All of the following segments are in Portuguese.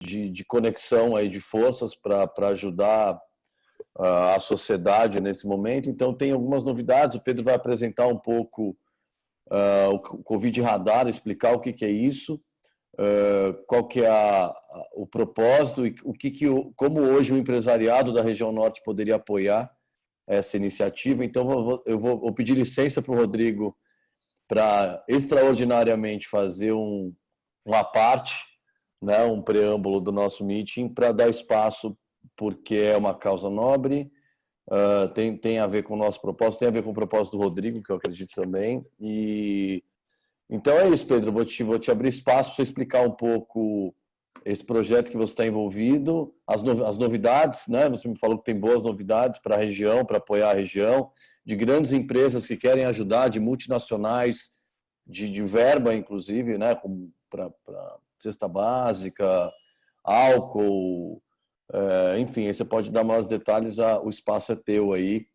de conexão aí de forças para ajudar a sociedade nesse momento. Então, tem algumas novidades. O Pedro vai apresentar um pouco o Covid Radar, explicar o que é isso, qual que é o propósito e como hoje o empresariado da região norte poderia apoiar essa iniciativa. Então, eu vou pedir licença para o Rodrigo para extraordinariamente fazer uma parte, né, um preâmbulo do nosso meeting para dar espaço, porque é uma causa nobre, tem a ver com o nosso propósito, tem a ver com o propósito do Rodrigo, que eu acredito também. E então é isso, Pedro, vou te abrir espaço para você explicar um pouco esse projeto que você está envolvido, as novidades, né? Você me falou que tem boas novidades para a região, para apoiar a região, de grandes empresas que querem ajudar, de multinacionais, de verba, inclusive, né? Para cesta básica, álcool, enfim, aí você pode dar maiores detalhes, o espaço é teu aí.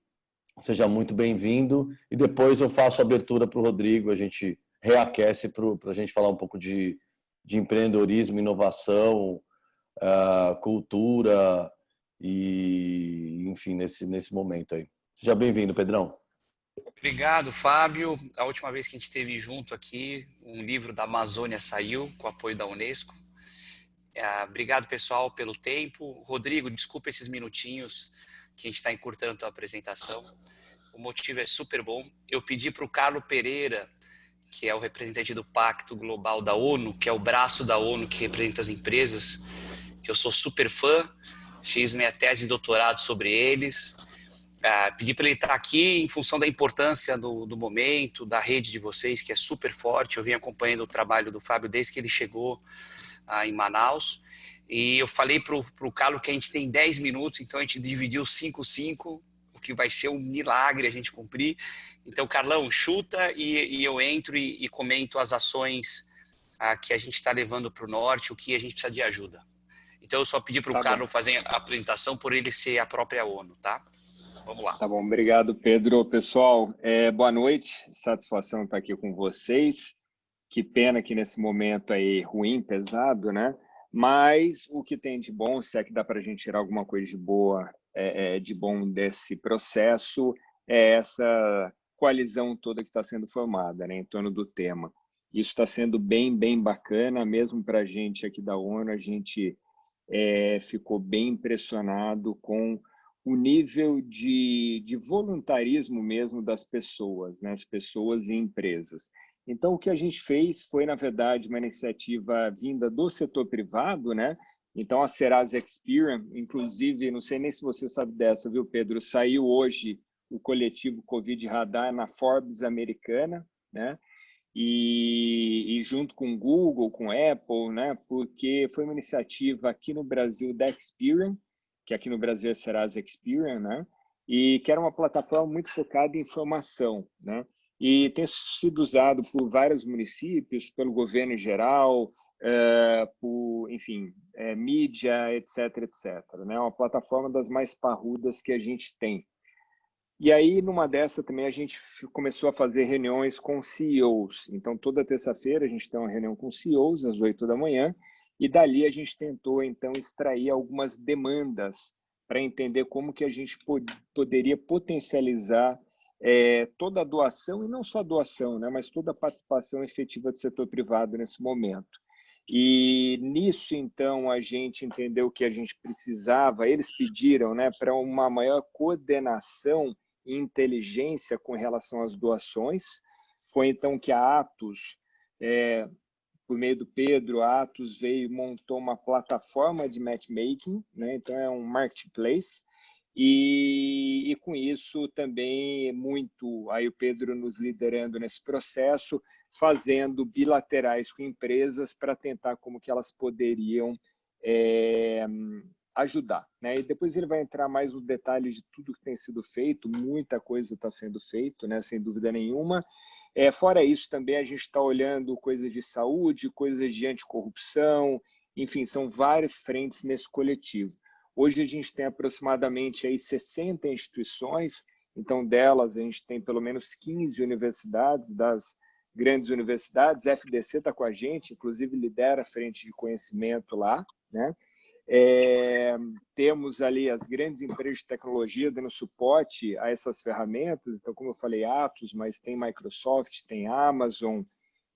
Seja muito bem-vindo. E depois eu faço a abertura para o Rodrigo, a gente reaquece para a gente falar um pouco de empreendedorismo, inovação, cultura e, enfim, nesse momento aí. Seja bem-vindo, Pedrão. Obrigado, Fábio. A última vez que a gente esteve junto aqui, um livro da Amazônia saiu com o apoio da Unesco. Obrigado, pessoal, pelo tempo. Rodrigo, desculpa esses minutinhos que a gente está encurtando a apresentação. O motivo é super bom. Eu pedi para o Carlo Pereira, que é o representante do Pacto Global da ONU, que é o braço da ONU que representa as empresas, que eu sou super fã, fiz minha tese de doutorado sobre eles. Pedi para ele estar aqui em função da importância do momento, da rede de vocês, que é super forte. Eu vim acompanhando o trabalho do Fábio desde que ele chegou em Manaus. E eu falei para o Carlos que a gente tem 10 minutos, então a gente dividiu 5-5, o que vai ser um milagre a gente cumprir. Então, Carlão, chuta e eu entro e comento as ações que a gente está levando para o norte, o que a gente precisa de ajuda. Então, eu só pedi para o Carlos fazer a apresentação por ele ser a própria ONU, tá? Vamos lá. Tá bom, obrigado, Pedro. Pessoal, boa noite, satisfação estar aqui com vocês. Que pena que nesse momento aí ruim, pesado, né? Mas o que tem de bom, se é que dá para a gente tirar alguma coisa de boa, de bom desse processo, é essa coalizão toda que está sendo formada, né, em torno do tema. Isso está sendo bem, bem bacana, mesmo para a gente aqui da ONU, a gente ficou bem impressionado com o nível de voluntarismo mesmo das pessoas, né? As pessoas e empresas. Então, o que a gente fez foi, na verdade, uma iniciativa vinda do setor privado, né? Então, a Serasa Experian, inclusive, não sei nem se você sabe dessa, viu, Pedro? Saiu hoje o coletivo Covid Radar na Forbes americana, né? E junto com Google, com Apple, né? Porque foi uma iniciativa aqui no Brasil da Experian, que aqui no Brasil é Serasa Experian, né? E que era uma plataforma muito focada em informação, né? E tem sido usado por vários municípios, pelo governo em geral, por, enfim, mídia, etc, etc. Né? Uma plataforma das mais parrudas que a gente tem. E aí, numa dessa também, a gente começou a fazer reuniões com CEOs. Então, toda terça-feira, a gente tem uma reunião com CEOs, às 8 da manhã, e dali a gente tentou, então, extrair algumas demandas para entender como que a gente poderia potencializar toda a doação, e não só a doação, né, mas toda a participação efetiva do setor privado nesse momento. E nisso, então, a gente entendeu que a gente precisava, eles pediram, né, para uma maior coordenação e inteligência com relação às doações. Foi então que a Atos, por meio do Pedro, a Atos veio e montou uma plataforma de matchmaking, né? Então é um marketplace, e com isso também muito, aí o Pedro nos liderando nesse processo, fazendo bilaterais com empresas para tentar como que elas poderiam ajudar, né? E depois ele vai entrar mais nos detalhes de tudo que tem sido feito, muita coisa está sendo feito, né? Sem dúvida nenhuma. Fora isso, também a gente está olhando coisas de saúde, coisas de anticorrupção, enfim, são várias frentes nesse coletivo. Hoje a gente tem aproximadamente aí 60 instituições, então delas a gente tem pelo menos 15 universidades das grandes universidades. A FDC está com a gente, inclusive lidera a frente de conhecimento lá, né? Temos ali as grandes empresas de tecnologia dando suporte a essas ferramentas. Então, como eu falei, Atos, mas tem Microsoft, tem Amazon,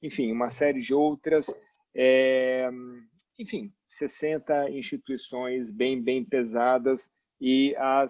enfim, uma série de outras. Enfim, 60 instituições bem pesadas e a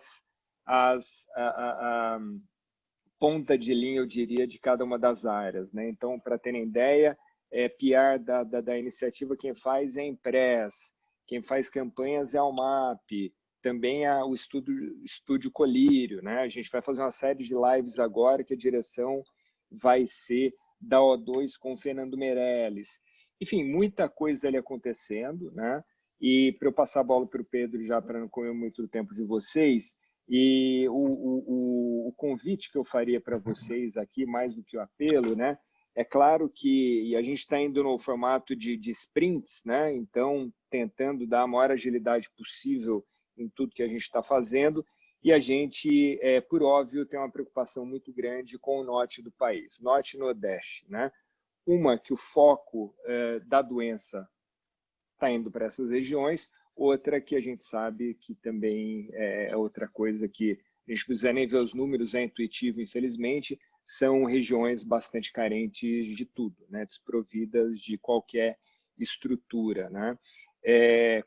ponta de linha, eu diria, de cada uma das áreas, né? Então, para terem ideia, PR da iniciativa, quem faz é a Impress, quem faz campanhas é a UMAP, também o Estúdio Colírio, né? A gente vai fazer uma série de lives agora que a direção vai ser da O2 com o Fernando Meirelles. Enfim, muita coisa ali acontecendo, né? E para eu passar a bola para o Pedro, já para não comer muito o tempo de vocês, e o convite que eu faria para vocês aqui, mais do que o apelo, né? É claro que a gente está indo no formato de sprints, né? Então, tentando dar a maior agilidade possível em tudo que a gente está fazendo, e a gente, por óbvio, tem uma preocupação muito grande com o norte do país, norte e nordeste, né? Uma, que o foco da doença está indo para essas regiões, outra que a gente sabe que também é outra coisa que a gente não precisa nem ver os números, é intuitivo, infelizmente, são regiões bastante carentes de tudo, né? Desprovidas de qualquer estrutura, né?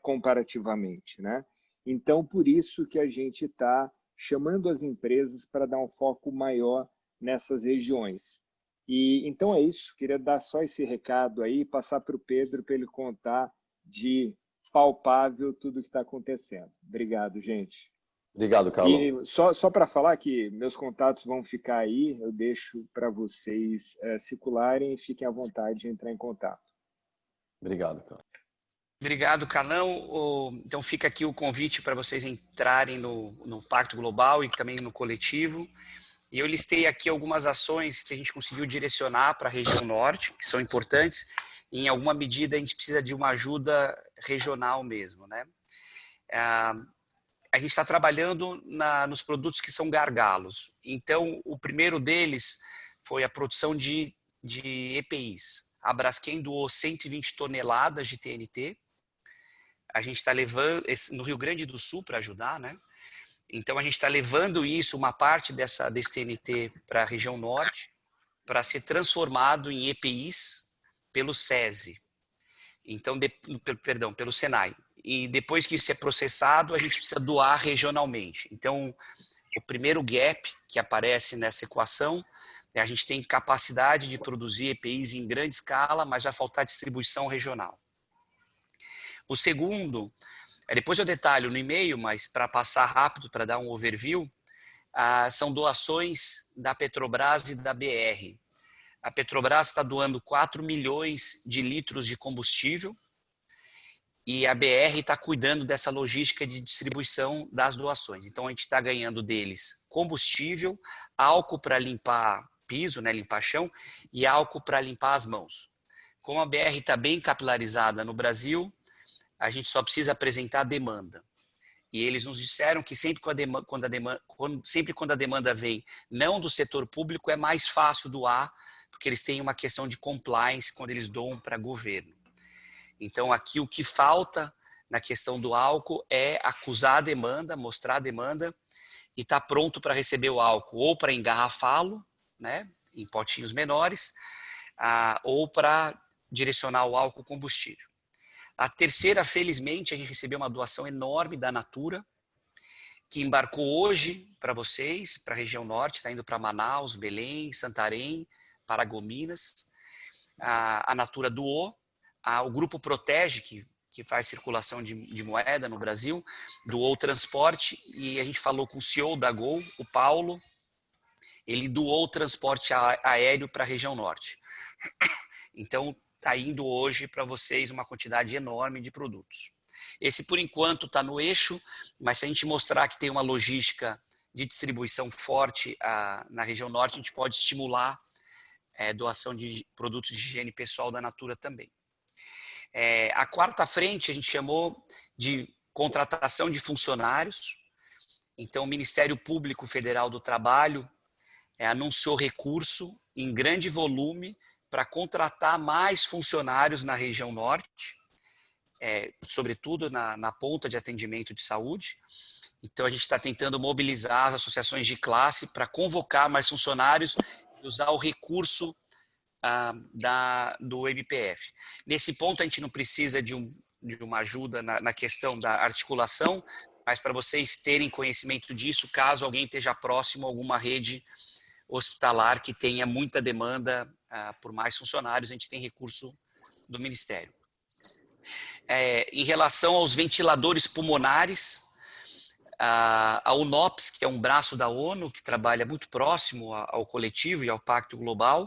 Comparativamente, né? Então, por isso que a gente está chamando as empresas para dar um foco maior nessas regiões. E então é isso, queria dar só esse recado aí, passar para o Pedro para ele contar de palpável tudo o que está acontecendo. Obrigado, gente. Obrigado, Carlos. E só para falar que meus contatos vão ficar aí, eu deixo para vocês circularem e fiquem à vontade de entrar em contato. Obrigado, Carlos. Obrigado, Carlão. Então fica aqui o convite para vocês entrarem no Pacto Global e também no coletivo. E eu listei aqui algumas ações que a gente conseguiu direcionar para a região norte, que são importantes. E, em alguma medida, a gente precisa de uma ajuda regional mesmo, né? A gente está trabalhando nos produtos que são gargalos. Então, o primeiro deles foi a produção de EPIs. A Braskem doou 120 toneladas de TNT. A gente está levando no Rio Grande do Sul para ajudar, né? Então, a gente está levando isso, uma parte desse TNT para a região norte, para ser transformado em EPIs pelo SESI. Então, perdão, pelo Senai. E depois que isso é processado, a gente precisa doar regionalmente. Então, o primeiro gap que aparece nessa equação é a gente tem capacidade de produzir EPIs em grande escala, mas vai faltar distribuição regional. O segundo, depois eu detalho no e-mail, mas para passar rápido, para dar um overview, são doações da Petrobras e da BR. A Petrobras está doando 4 milhões de litros de combustível e a BR está cuidando dessa logística de distribuição das doações. Então, a gente está ganhando deles combustível, álcool para limpar piso, né, limpar chão, e álcool para limpar as mãos. Como a BR está bem capilarizada no Brasil, a gente só precisa apresentar a demanda. E eles nos disseram que sempre quando a demanda vem não do setor público, é mais fácil doar, porque eles têm uma questão de compliance quando eles doam para governo. Então, aqui o que falta na questão do álcool é acusar a demanda, mostrar a demanda e estar pronto para receber o álcool, ou para engarrafá-lo, né, em potinhos menores, ou para direcionar o álcool combustível. A terceira, felizmente, a gente recebeu uma doação enorme da Natura, que embarcou hoje para vocês, para a região norte, está indo para Manaus, Belém, Santarém, Paragominas. A Natura doou. O Grupo Protege, que faz circulação de moeda no Brasil, doou o transporte, e a gente falou com o CEO da Gol, o Paulo, ele doou o transporte aéreo para a região norte. Então, está indo hoje para vocês uma quantidade enorme de produtos. Esse, por enquanto, está no eixo, mas se a gente mostrar que tem uma logística de distribuição forte na região norte, a gente pode estimular doação de produtos de higiene pessoal da Natura também. A quarta frente a gente chamou de contratação de funcionários. Então, o Ministério Público Federal do Trabalho anunciou recurso em grande volume para contratar mais funcionários na região norte, sobretudo na ponta de atendimento de saúde. Então, a gente está tentando mobilizar as associações de classe para convocar mais funcionários e usar o recurso do MPF. Nesse ponto, a gente não precisa de uma ajuda na questão da articulação, mas para vocês terem conhecimento disso, caso alguém esteja próximo a alguma rede hospitalar que tenha muita demanda por mais funcionários, a gente tem recurso do Ministério. Em relação aos ventiladores pulmonares, a UNOPS, que é um braço da ONU, que trabalha muito próximo ao coletivo e ao Pacto Global,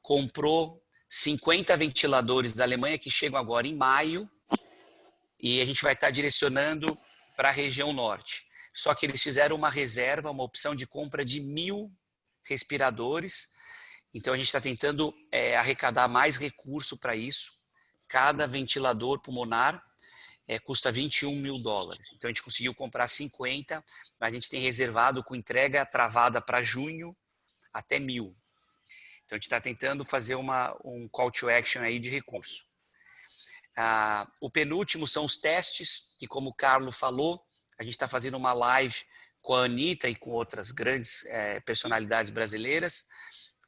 comprou 50 ventiladores da Alemanha que chegam agora em maio e a gente vai estar direcionando para a região norte. Só que eles fizeram uma reserva, uma opção de compra de 1.000 respiradores. Então, a gente está tentando arrecadar mais recurso para isso. Cada ventilador pulmonar custa $21 mil. Então, a gente conseguiu comprar 50, mas a gente tem reservado com entrega travada para junho até 1.000. Então, a gente está tentando fazer um call to action aí de recurso. O penúltimo são os testes, que como o Carlos falou, a gente está fazendo uma live com a Anitta e com outras grandes personalidades brasileiras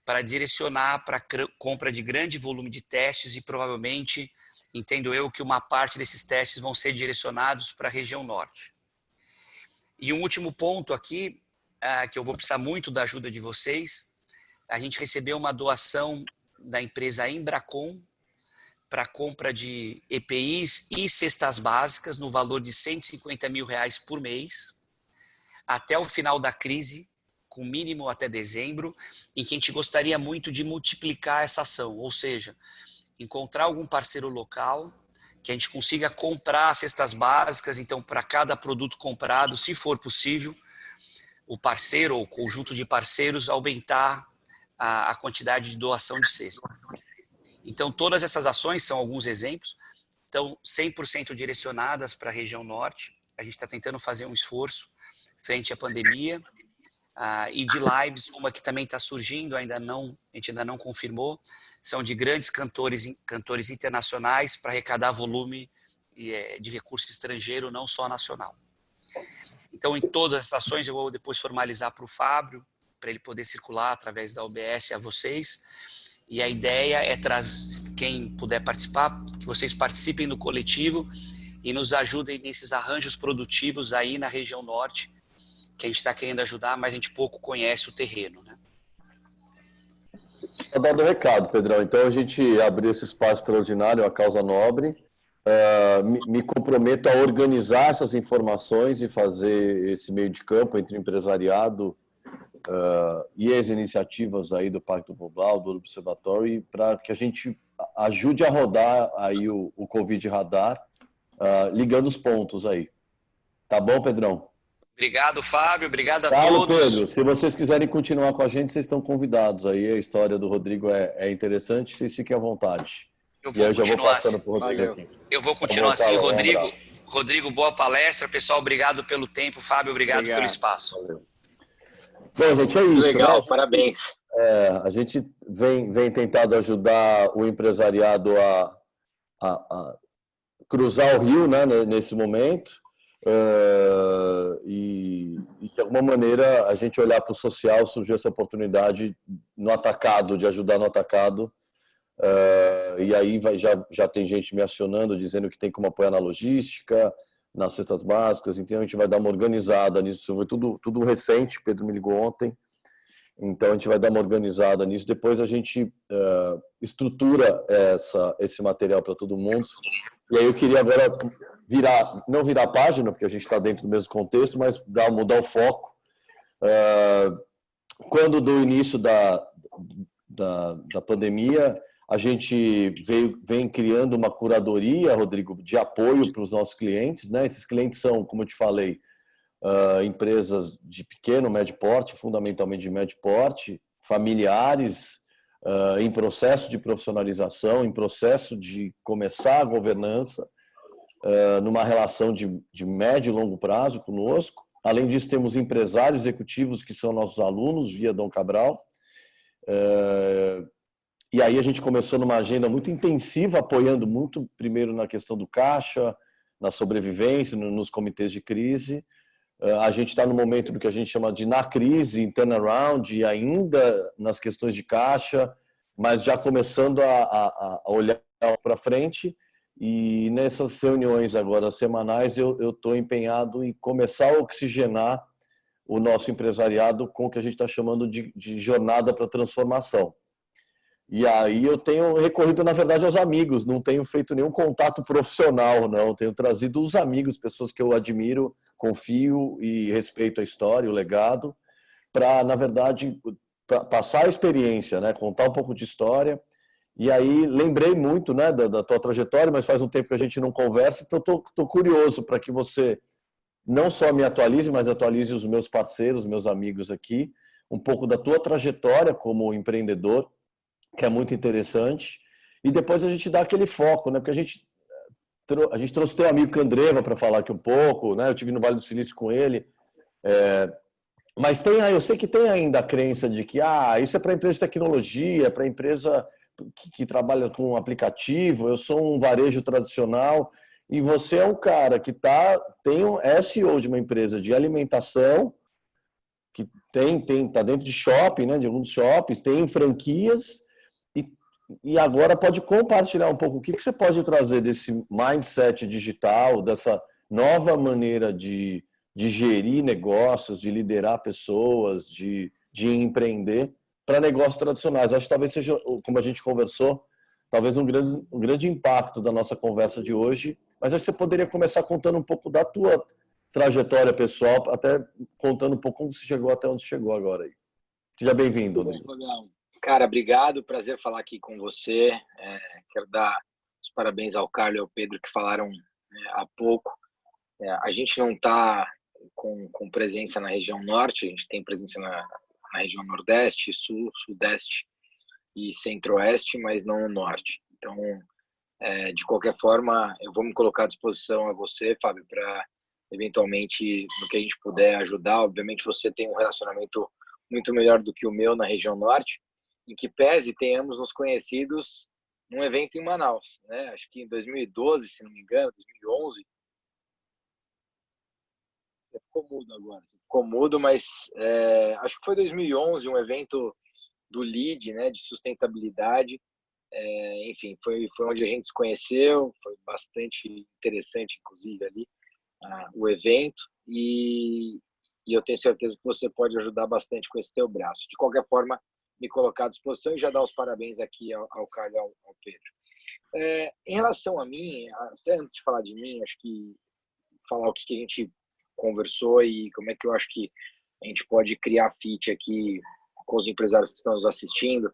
para direcionar para a compra de grande volume de testes e provavelmente, entendo eu, que uma parte desses testes vão ser direcionados para a região norte. E um último ponto aqui, que eu vou precisar muito da ajuda de vocês, a gente recebeu uma doação da empresa Embracon para compra de EPIs e cestas básicas no valor de R$150 mil por mês, até o final da crise, com mínimo até dezembro, em que a gente gostaria muito de multiplicar essa ação, ou seja, encontrar algum parceiro local que a gente consiga comprar cestas básicas, então para cada produto comprado, se for possível, o parceiro ou o conjunto de parceiros aumentar a quantidade de doação de cesta. Então, todas essas ações são alguns exemplos, estão 100% direcionadas para a região norte. A gente está tentando fazer um esforço frente à pandemia e de lives, uma que também está surgindo, a gente ainda não confirmou, são de grandes cantores internacionais para arrecadar volume de recurso estrangeiro, não só nacional. Então, em todas as ações, eu vou depois formalizar para o Fábio, para ele poder circular através da OBS a vocês. E a ideia é trazer, quem puder participar, que vocês participem do coletivo e nos ajudem nesses arranjos produtivos aí na região norte, que a gente está querendo ajudar, mas a gente pouco conhece o terreno, né? Está dado o recado, Pedrão. Então, a gente abriu esse espaço extraordinário, a causa nobre. Me comprometo a organizar essas informações e fazer esse meio de campo entre empresariado e as iniciativas aí do Pacto Global, do Observatório, para que a gente ajude a rodar aí o Covid Radar, ligando os pontos aí. Tá bom, Pedrão? Obrigado, Fábio. Obrigado a Claro, todos. Pedro, se vocês quiserem continuar com a gente, vocês estão convidados. Aí a história do Rodrigo é interessante, vocês fiquem à vontade. Eu vou continuar assim. Eu vou continuar assim, Rodrigo. Rodrigo, boa palestra. Pessoal, obrigado pelo tempo. Fábio, obrigado pelo espaço. Valeu. Bom, gente, é isso. Legal, né? Parabéns. A gente vem tentado ajudar o empresariado a cruzar o rio, né, nesse momento. E de alguma maneira a gente olhar para o social, surgiu essa oportunidade no atacado, de ajudar no atacado, e aí já tem gente me acionando, dizendo que tem como apoiar na logística, nas cestas básicas, então a gente vai dar uma organizada nisso, foi tudo recente, Pedro me ligou ontem, então a gente vai dar uma organizada nisso, depois a gente estrutura esse material para todo mundo, e aí eu queria agora não virar a página, porque a gente está dentro do mesmo contexto, mas mudar o foco. Quando do início da pandemia, a gente vem criando uma curadoria, Rodrigo, de apoio para os nossos clientes, né? Esses clientes são, como eu te falei, empresas de pequeno, médio porte, fundamentalmente de médio porte, familiares, em processo de profissionalização, em processo de começar a governança, numa relação de médio e longo prazo conosco. Além disso, temos empresários executivos que são nossos alunos via Dom Cabral. E aí a gente começou numa agenda muito intensiva, apoiando muito, primeiro na questão do caixa, na sobrevivência, nos comitês de crise. A gente está no momento do que a gente chama de na crise, em turnaround, e ainda nas questões de caixa, mas já começando a olhar para frente. E nessas reuniões agora semanais, eu estou empenhado em começar a oxigenar o nosso empresariado com o que a gente está chamando de jornada para transformação. E aí eu tenho recorrido, na verdade, aos amigos, não tenho feito nenhum contato profissional, não. Tenho trazido os amigos, pessoas que eu admiro, confio e respeito a história, o legado, para, na verdade, passar a experiência, né? Contar um pouco de história. E aí lembrei muito, né, da tua trajetória, mas faz um tempo que a gente não conversa, então estou curioso para que você não só me atualize, mas atualize os meus parceiros, meus amigos aqui, um pouco da tua trajetória como empreendedor, que é muito interessante, e depois a gente dá aquele foco, né? Porque a gente trouxe teu amigo Candreva para falar aqui um pouco, né? Eu tive no Vale do Silício com ele, mas eu sei que tem ainda a crença de que isso é para empresa de tecnologia, para empresa que trabalha com aplicativo, eu sou um varejo tradicional, e você é um cara que tem um SEO de uma empresa de alimentação, que tá dentro de shopping, né? De alguns shoppings, tem franquias, e agora pode compartilhar um pouco o que você pode trazer desse mindset digital, dessa nova maneira de gerir negócios, de liderar pessoas, de empreender para negócios tradicionais. Acho que talvez seja, como a gente conversou, talvez um grande impacto da nossa conversa de hoje, mas acho que você poderia começar contando um pouco da tua trajetória pessoal, até contando um pouco como você chegou até onde chegou agora aí. Seja bem-vindo, Rodrigo. Cara, obrigado, prazer falar aqui com você. Quero dar os parabéns ao Carlos e ao Pedro que falaram há pouco. A gente não está com presença na região norte, a gente tem presença na região nordeste, sul, sudeste e centro-oeste, mas não no norte. Então, de qualquer forma, eu vou me colocar à disposição a você, Fábio, para eventualmente, no que a gente puder ajudar. Obviamente, você tem um relacionamento muito melhor do que o meu na região norte, em que pese tenhamos nos conhecidos num evento em Manaus, né? Acho que em 2012, se não me engano, 2011. Você ficou mudo agora. Você ficou mudo, mas acho que foi 2011, um evento do LEAD, né, de sustentabilidade. Enfim, foi onde a gente se conheceu, foi bastante interessante, inclusive, ali, o evento, e eu tenho certeza que você pode ajudar bastante com esse teu braço. De qualquer forma, me colocar à disposição e já dar os parabéns aqui ao Carlos e ao Pedro. Em relação a mim, até antes de falar de mim, acho que falar o que a gente conversou e como é que eu acho que a gente pode criar fit aqui com os empresários que estão nos assistindo,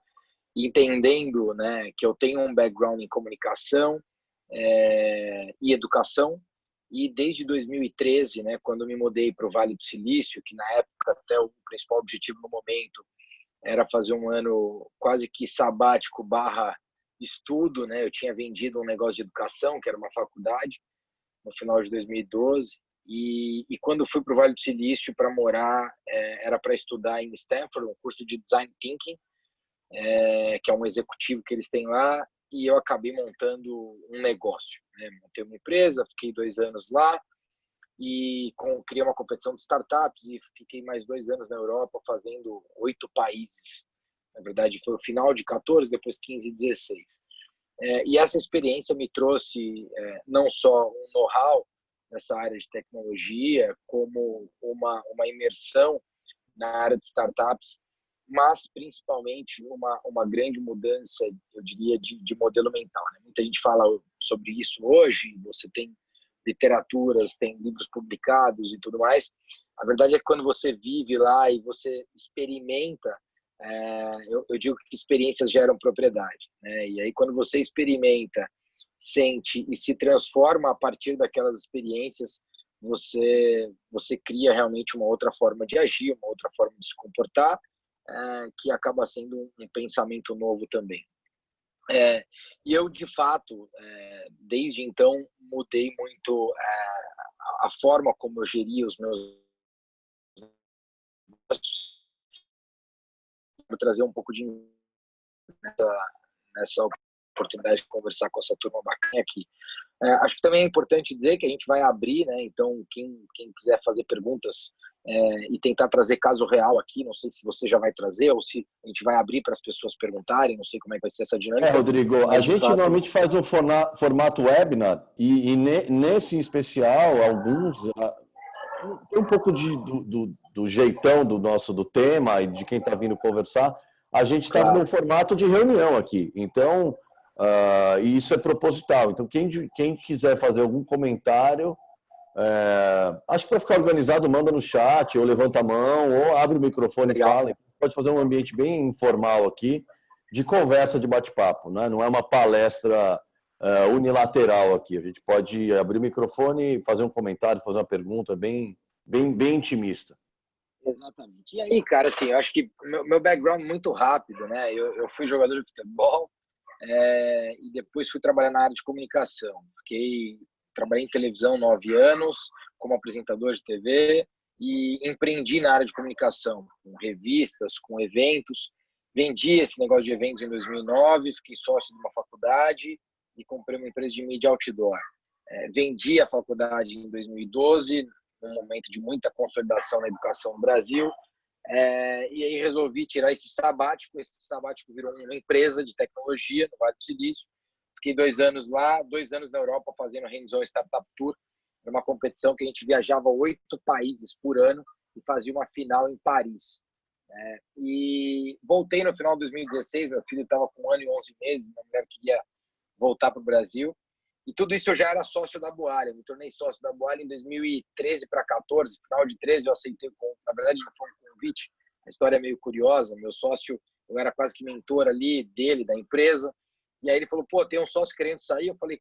entendendo, né, que eu tenho um background em comunicação e educação, e desde 2013, né, quando eu me mudei para o Vale do Silício, que na época até o principal objetivo no momento era fazer um ano quase que sabático / estudo, né? Eu tinha vendido um negócio de educação, que era uma faculdade, no final de 2012, e quando fui para o Vale do Silício para morar, era para estudar em Stanford, um curso de Design Thinking, que é um executivo que eles têm lá, e eu acabei montando um negócio, né? Montei uma empresa, fiquei 2 anos lá, e criei uma competição de startups e fiquei mais 2 anos na Europa fazendo 8 países. Na verdade, foi o final de 14, depois 15 e 16. E essa experiência me trouxe não só um know-how nessa área de tecnologia, como uma imersão na área de startups, mas principalmente uma grande mudança, eu diria, de modelo mental, né? Muita gente fala sobre isso hoje, você tem literaturas, tem livros publicados e tudo mais. A verdade é que quando você vive lá e você experimenta, eu digo que experiências geram propriedade, né? E aí quando você experimenta, sente e se transforma a partir daquelas experiências, você cria realmente uma outra forma de agir, uma outra forma de se comportar, que acaba sendo um pensamento novo também. E eu, de fato, desde então, mudei muito a forma como eu geria os meus negócios, para trazer um pouco de nessa oportunidade de conversar com essa turma bacana aqui. Acho que também é importante dizer que a gente vai abrir, né? Então, quem quiser fazer perguntas e tentar trazer caso real aqui, não sei se você já vai trazer ou se a gente vai abrir para as pessoas perguntarem, não sei como é que vai ser essa dinâmica. Rodrigo, a gente normalmente faz um formato webinar e nesse em especial, alguns tem um pouco do jeitão do tema e de quem está vindo conversar. A gente está num formato de reunião aqui, então e isso é proposital. Então, quem quiser fazer algum comentário, acho que para ficar organizado, manda no chat, ou levanta a mão, ou abre o microfone e fala. Pode fazer um ambiente bem informal aqui, de conversa, de bate-papo, né? Não é uma palestra unilateral aqui. A gente pode abrir o microfone, fazer um comentário, fazer uma pergunta bem intimista. Exatamente. E aí, cara, assim, eu acho que meu background é muito rápido, né? Eu fui jogador de futebol e depois fui trabalhar na área de comunicação. Trabalhei em televisão 9 anos, como apresentador de TV, e empreendi na área de comunicação, com revistas, com eventos. Vendi esse negócio de eventos em 2009, fiquei sócio de uma faculdade e comprei uma empresa de mídia outdoor. Vendi a faculdade em 2012, num momento de muita consolidação na educação no Brasil, e aí resolvi tirar esse sabático. Esse sabático virou uma empresa de tecnologia no Vale do Silício. Fiquei 2 anos lá, 2 anos na Europa fazendo Hands-on Startup Tour. Era uma competição que a gente viajava 8 países por ano e fazia uma final em Paris. E voltei no final de 2016, meu filho estava com 1 ano e 11 meses, minha mulher queria voltar para o Brasil. E tudo isso eu já era sócio da Boalha. Me tornei sócio da Boalha em 2013 para 14. Final de 13 eu aceitei, na verdade não foi um convite. A história é meio curiosa. Meu sócio, eu era quase que mentor ali dele, da empresa. E aí ele falou, pô, tem um sócio querendo sair. Eu falei,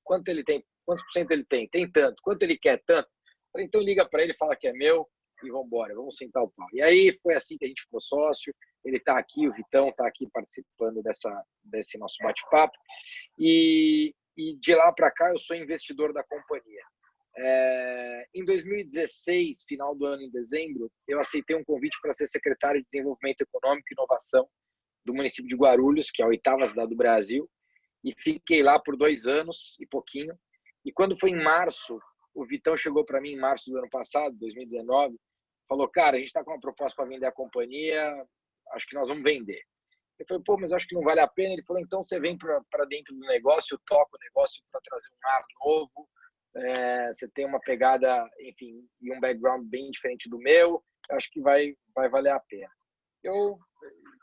quanto ele tem? Quantos por cento ele tem? Tem tanto. Quanto ele quer? Tanto. Eu falei, então liga para ele, fala que é meu e vamos embora, vamos sentar o pau. E aí foi assim que a gente ficou sócio. Ele está aqui, o Vitão está aqui participando desse nosso bate-papo. E de lá para cá eu sou investidor da companhia. Em 2016, final do ano, em dezembro, eu aceitei um convite para ser secretário de Desenvolvimento Econômico e Inovação do município de Guarulhos, que é a 8ª cidade do Brasil, e fiquei lá por 2 anos e pouquinho. E quando foi em março, o Vitão chegou para mim em março do ano passado, 2019, falou, cara, a gente está com uma proposta para vender a companhia, acho que nós vamos vender. Eu falei, pô, mas acho que não vale a pena. Ele falou, então você vem para dentro do negócio, toca o negócio para trazer um ar novo, você tem uma pegada, enfim, e um background bem diferente do meu, acho que vai valer a pena. Eu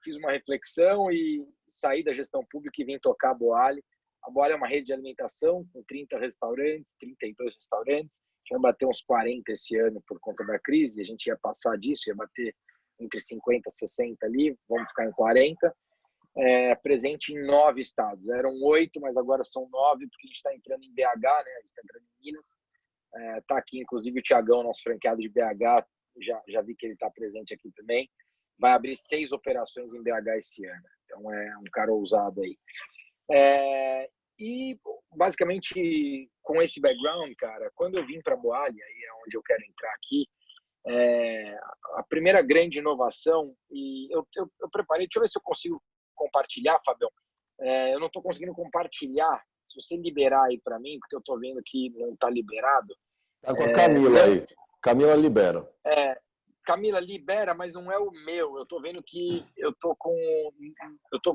fiz uma reflexão e saí da gestão pública e vim tocar a Boalha. A Boalha é uma rede de alimentação com 30 restaurantes, 32 restaurantes. A gente vai bater uns 40 esse ano por conta da crise. A gente ia passar disso, ia bater entre 50 e 60 ali, vamos ficar em 40. Presente em 9 estados. Eram 8, mas agora são 9, porque a gente está entrando em BH, né? A gente está entrando em Minas. Está aqui, inclusive, o Tiagão, nosso franqueado de BH, já vi que ele está presente aqui também. Vai abrir 6 operações em BH esse ano. Então, é um cara ousado aí. E, basicamente, com esse background, cara, quando eu vim para a Boalha, aí é onde eu quero entrar aqui, a primeira grande inovação, e eu preparei, deixa eu ver se eu consigo compartilhar, Fabião. Eu não estou conseguindo compartilhar. Se você liberar aí para mim, porque eu estou vendo que não está liberado. Tá com a Camila aí. Camila libera. Camila libera, mas não é o meu. Eu estou vendo que eu tô com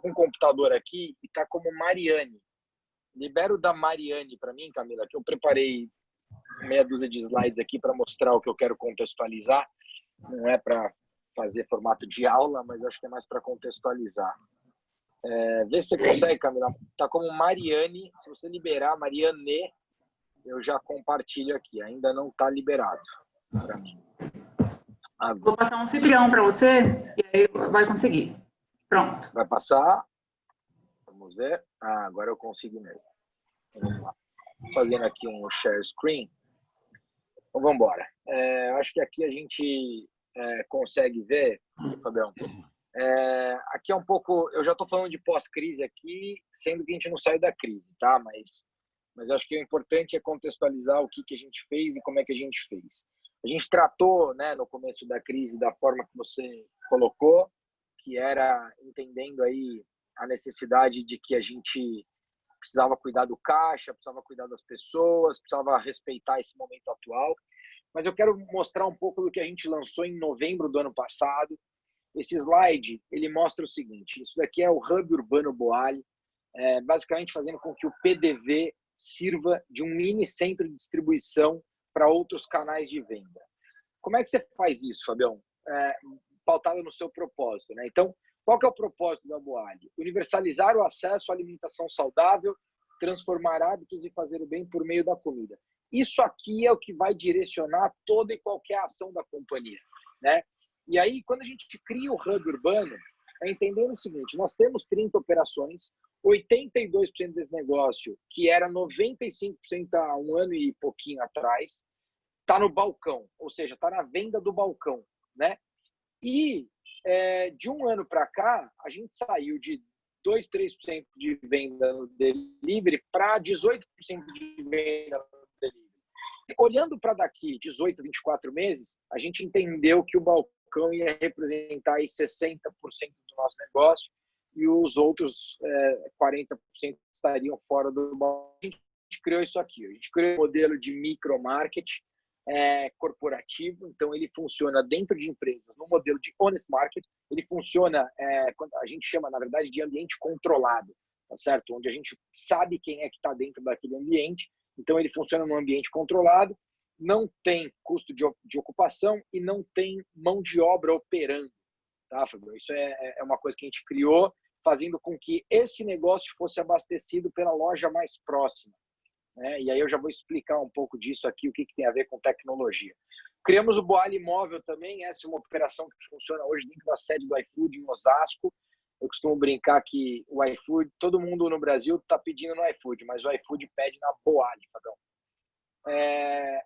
um computador aqui e tá como Mariane. Libera o da Mariane para mim, Camila, que eu preparei meia dúzia de slides aqui para mostrar o que eu quero contextualizar. Não é para fazer formato de aula, mas acho que é mais para contextualizar. Vê se você consegue, Camila. Tá como Mariane. Se você liberar Mariane, eu já compartilho aqui. Ainda não está liberado para mim. Vou passar um anfitrião para você e aí vai conseguir. Pronto. Vai passar. Vamos ver. Agora eu consigo mesmo. Vamos lá. Fazendo aqui um share screen. Então, vamos embora. Acho que aqui a gente consegue ver, Fabião. Aqui é um pouco... Eu já estou falando de pós-crise aqui, sendo que a gente não sai da crise, tá? Mas acho que o importante é contextualizar o que a gente fez e como é que a gente fez. A gente tratou, né, no começo da crise da forma que você colocou, que era entendendo aí a necessidade de que a gente precisava cuidar do caixa, precisava cuidar das pessoas, precisava respeitar esse momento atual. Mas eu quero mostrar um pouco do que a gente lançou em novembro do ano passado. Esse slide, ele mostra o seguinte, isso daqui é o Hub Urbano Boali, basicamente fazendo com que o PDV sirva de um mini centro de distribuição para outros canais de venda. Como é que você faz isso, Fabião? Pautado no seu propósito, né? Então, qual que é o propósito da Boali? Universalizar o acesso à alimentação saudável, transformar hábitos e fazer o bem por meio da comida. Isso aqui é o que vai direcionar toda e qualquer ação da companhia, né? E aí, quando a gente cria o Hub Urbano, é entendendo o seguinte, nós temos 30 operações, 82% desse negócio, que era 95% há um ano e pouquinho atrás, está no balcão, ou seja, está na venda do balcão, né? E de um ano para cá, a gente saiu de 2, 3% de venda no delivery para 18% de venda no delivery. Olhando para daqui 18, 24 meses, a gente entendeu que o balcão ia representar aí 60% do nosso negócio e os outros 40% estariam fora do balcão. A gente criou isso aqui. A gente criou um modelo de micromarket corporativo, então ele funciona dentro de empresas no modelo de honest market, ele funciona, a gente chama, na verdade, de ambiente controlado, tá certo? Onde a gente sabe quem é que está dentro daquele ambiente, então ele funciona num ambiente controlado, não tem custo de ocupação e não tem mão de obra operando, tá, Fabio? Isso é uma coisa que a gente criou, fazendo com que esse negócio fosse abastecido pela loja mais próxima. E aí eu já vou explicar um pouco disso aqui, o que tem a ver com tecnologia. Criamos o Boali Móvel também, essa é uma operação que funciona hoje dentro da sede do iFood em Osasco. Eu costumo brincar que o iFood, todo mundo no Brasil está pedindo no iFood, mas o iFood pede na Boali, Fagão.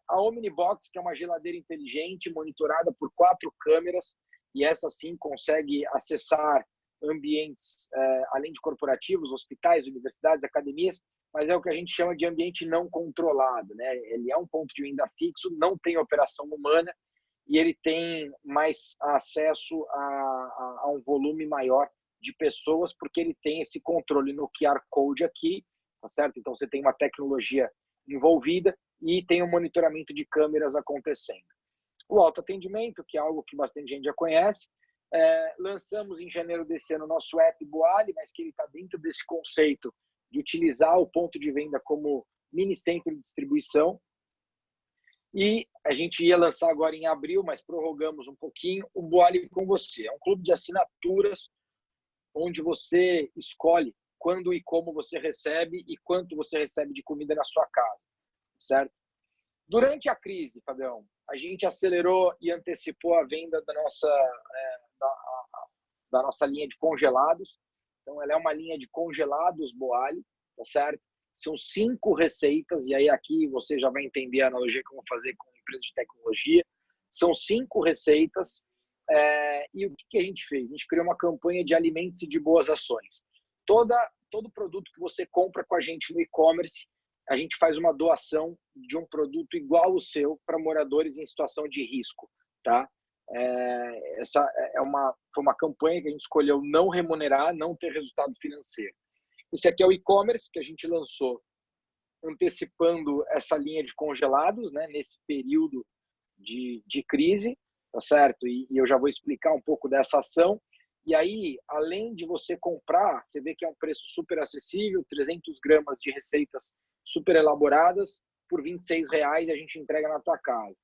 A Omnibox, que é uma geladeira inteligente, monitorada por 4 câmeras, e essa sim consegue acessar ambientes, além de corporativos, hospitais, universidades, academias, mas é o que a gente chama de ambiente não controlado, né? Ele é um ponto de venda fixo, não tem operação humana e ele tem mais acesso a um volume maior de pessoas porque ele tem esse controle no QR Code aqui, tá certo? Então você tem uma tecnologia envolvida e tem um monitoramento de câmeras acontecendo. O autoatendimento, que é algo que bastante gente já conhece, lançamos em janeiro desse ano o nosso app Boali, mas que ele está dentro desse conceito de utilizar o ponto de venda como mini centro de distribuição. E a gente ia lançar agora em abril, mas prorrogamos um pouquinho, o Boali com Você. É um clube de assinaturas onde você escolhe quando e como você recebe e quanto você recebe de comida na sua casa, certo? Durante a crise, Fabião, a gente acelerou e antecipou a venda da nossa linha de congelados. Então, ela é uma linha de congelados Boali, tá certo? São 5 receitas, e aí aqui você já vai entender a analogia que eu vou fazer com a empresa de tecnologia. São 5 receitas, e o que a gente fez? A gente criou uma campanha de alimentos e de boas ações. Todo produto que você compra com a gente no e-commerce, a gente faz uma doação de um produto igual ao seu para moradores em situação de risco, tá? Essa foi uma campanha que a gente escolheu não remunerar, não ter resultado financeiro. Esse aqui é o e-commerce que a gente lançou antecipando essa linha de congelados, né, nesse período de crise, tá certo? E eu já vou explicar um pouco dessa ação. E aí, além de você comprar, você vê que é um preço super acessível, 300 gramas de receitas super elaboradas por R$26 a gente entrega na tua casa.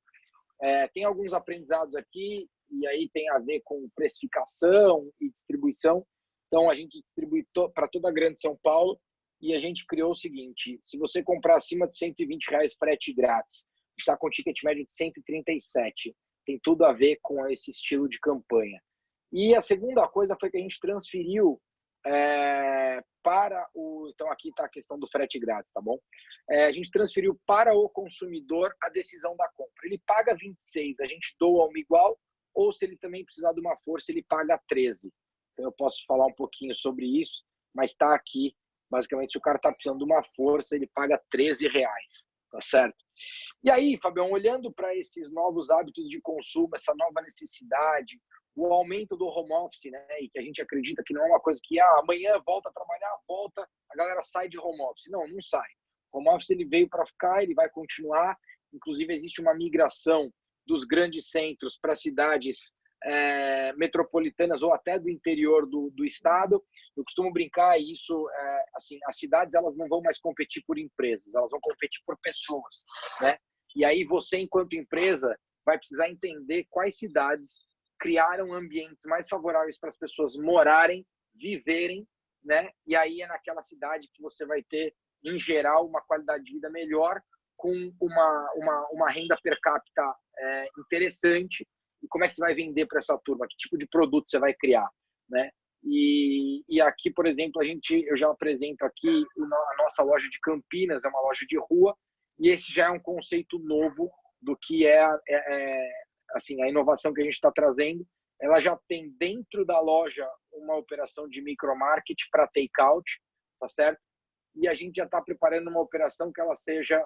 Tem alguns aprendizados aqui, e aí tem a ver com precificação e distribuição. Então, a gente distribui para toda a Grande São Paulo e a gente criou o seguinte, se você comprar acima de R$120 frete grátis, está com ticket médio de 137, tem tudo a ver com esse estilo de campanha. E a segunda coisa foi que a gente transferiu para o... Então, aqui está a questão do frete grátis, tá bom? A gente transferiu para o consumidor a decisão da compra. Ele paga 26, a gente doa uma igual, ou se ele também precisar de uma força, ele paga 13. Então, eu posso falar um pouquinho sobre isso, mas está aqui. Basicamente, se o cara está precisando de uma força, ele paga R$13, tá certo? E aí, Fabião, olhando para esses novos hábitos de consumo, essa nova necessidade, o aumento do home office, né, e que a gente acredita que não é uma coisa que amanhã volta a trabalhar, volta, a galera sai de home office. Não, não sai. O home office ele veio para ficar, ele vai continuar. Inclusive, existe uma migração dos grandes centros para cidades metropolitanas ou até do interior do estado. Eu costumo brincar isso, assim, as cidades elas não vão mais competir por empresas, elas vão competir por pessoas, né? E aí você, enquanto empresa, vai precisar entender quais cidades criaram ambientes mais favoráveis para as pessoas morarem, viverem, né? E aí é naquela cidade que você vai ter, em geral, uma qualidade de vida melhor, com uma renda per capita interessante. E como é que você vai vender para essa turma? Que tipo de produto você vai criar, né? E aqui, por exemplo, eu já apresento aqui a nossa loja de Campinas, é uma loja de rua, e esse já é um conceito novo do que assim, a inovação que a gente está trazendo. Ela já tem dentro da loja uma operação de micromarket para take-out, tá certo? E a gente já está preparando uma operação que ela seja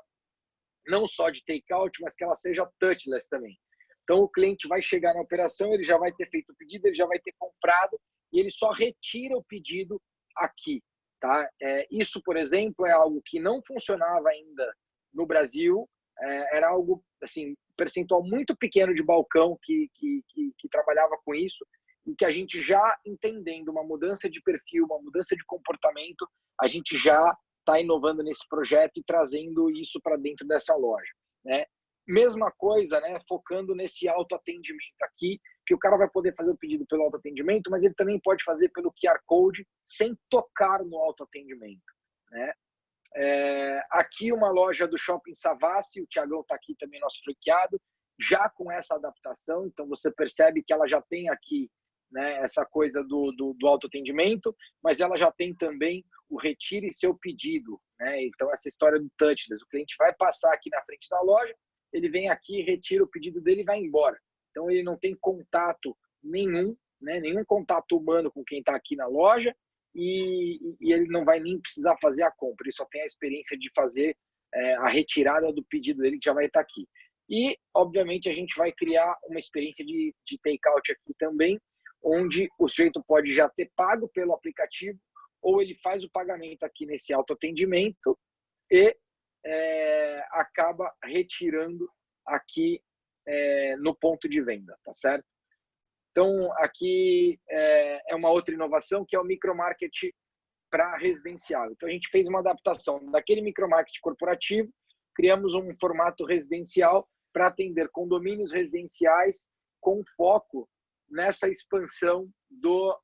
não só de take-out, mas que ela seja touchless também. Então, o cliente vai chegar na operação, ele já vai ter feito o pedido, ele já vai ter comprado e ele só retira o pedido aqui, tá? Isso, por exemplo, é algo que não funcionava ainda no Brasil, era algo, assim, percentual muito pequeno de balcão que trabalhava com isso, e que a gente já entendendo uma mudança de perfil, uma mudança de comportamento, a gente já está inovando nesse projeto e trazendo isso para dentro dessa loja, né? Mesma coisa, né? Focando nesse autoatendimento aqui, que o cara vai poder fazer o pedido pelo autoatendimento, mas ele também pode fazer pelo QR Code sem tocar no autoatendimento, né? Aqui uma loja do Shopping Savassi, o Thiagão está aqui também, nosso franqueado, já com essa adaptação, então você percebe que ela já tem aqui, né, essa coisa do autoatendimento, mas ela já tem também o retire seu pedido, né? Então essa história do touchless, o cliente vai passar aqui na frente da loja, ele vem aqui, retira o pedido dele e vai embora. Então ele não tem contato nenhum, né, nenhum contato humano com quem está aqui na loja, e ele não vai nem precisar fazer a compra, ele só tem a experiência de fazer a retirada do pedido dele, que já vai estar aqui. E, obviamente, a gente vai criar uma experiência de take-out aqui também, onde o sujeito pode já ter pago pelo aplicativo, ou ele faz o pagamento aqui nesse autoatendimento e acaba retirando aqui no ponto de venda, tá certo? Então, aqui é uma outra inovação, que é o micromarket para residencial. Então, a gente fez uma adaptação daquele micromarket corporativo, criamos um formato residencial para atender condomínios residenciais com foco nessa expansão do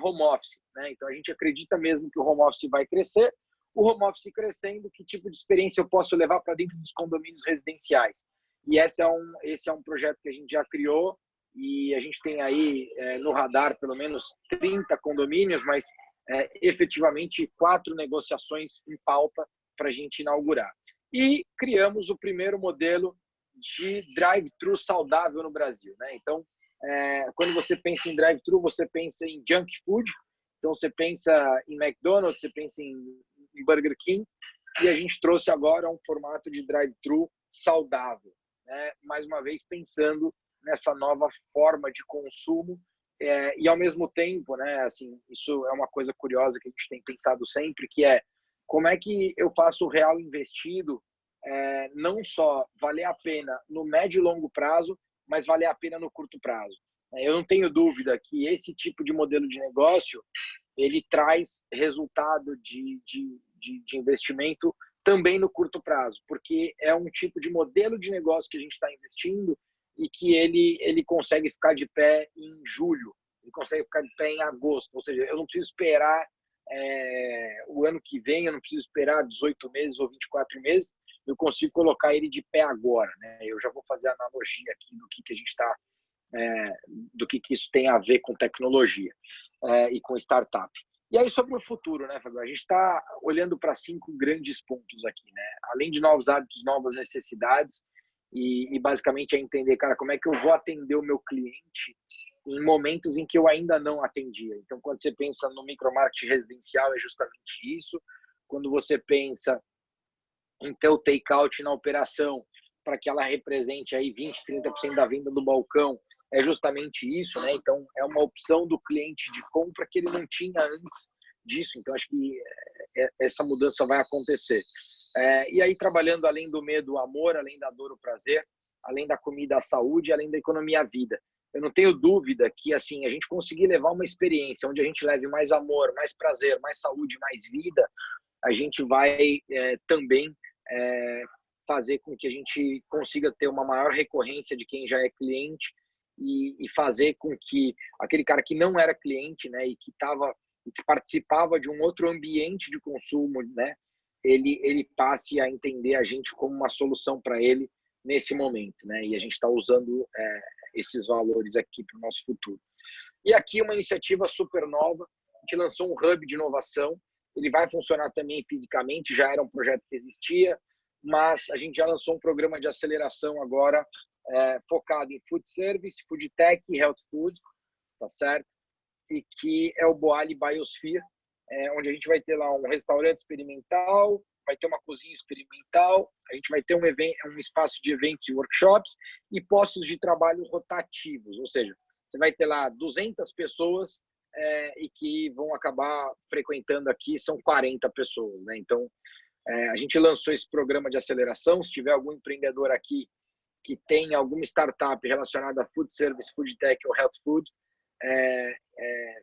home office, né? Então, a gente acredita mesmo que o home office vai crescer. O home office crescendo, que tipo de experiência eu posso levar para dentro dos condomínios residenciais? E esse é um projeto que a gente já criou, e a gente tem aí no radar pelo menos 30 condomínios, mas efetivamente 4 negociações em pauta para a gente inaugurar. E criamos o primeiro modelo de drive-thru saudável no Brasil, né? Então, quando você pensa em drive-thru, você pensa em junk food, então você pensa em McDonald's, você pensa em Burger King, e a gente trouxe agora um formato de drive-thru saudável, né? Mais uma vez pensando nessa nova forma de consumo, e ao mesmo tempo, né, assim, isso é uma coisa curiosa que a gente tem pensado sempre, que é como é que eu faço o real investido não só valer a pena no médio e longo prazo, mas valer a pena no curto prazo. Eu não tenho dúvida que esse tipo de modelo de negócio ele traz resultado de investimento também no curto prazo, porque é um tipo de modelo de negócio que a gente está investindo e que ele consegue ficar de pé em julho, ele consegue ficar de pé em agosto, ou seja, eu não preciso esperar o ano que vem, eu não preciso esperar 18 meses ou 24 meses, eu consigo colocar ele de pé agora, né? Eu já vou fazer a analogia aqui do que a gente está, do que isso tem a ver com tecnologia e com startup. E aí, sobre o futuro, né, Fabio? A gente está olhando para 5 grandes pontos aqui, né? Além de novos hábitos, novas necessidades, e basicamente é entender, cara, como é que eu vou atender o meu cliente em momentos em que eu ainda não atendia. Então, quando você pensa no micromarket residencial, é justamente isso. Quando você pensa em ter o take-out na operação para que ela represente aí 20%, 30% da venda do balcão, é justamente isso, né? Então, é uma opção do cliente de compra que ele não tinha antes disso. Então, acho que essa mudança vai acontecer. E aí, trabalhando além do medo, o amor, além da dor, o prazer, além da comida, a saúde, além da economia, a vida. Eu não tenho dúvida que, assim, a gente conseguir levar uma experiência onde a gente leve mais amor, mais prazer, mais saúde, mais vida, a gente vai também fazer com que a gente consiga ter uma maior recorrência de quem já é cliente e fazer com que aquele cara que não era cliente, né, e que participava de um outro ambiente de consumo, né, ele passe a entender a gente como uma solução para ele nesse momento, né? E a gente está usando esses valores aqui para o nosso futuro. E aqui uma iniciativa super nova, a gente lançou um hub de inovação, ele vai funcionar também fisicamente, já era um projeto que existia, mas a gente já lançou um programa de aceleração agora focado em food service, food tech e health food, tá certo? E que é o Boali Biosphere, onde a gente vai ter lá um restaurante experimental, vai ter uma cozinha experimental, a gente vai ter um espaço de eventos e workshops e postos de trabalho rotativos, ou seja, você vai ter lá 200 pessoas e que vão acabar frequentando aqui, são 40 pessoas, né? Então, a gente lançou esse programa de aceleração. Se tiver algum empreendedor aqui que tem alguma startup relacionada a food service, food tech ou health food,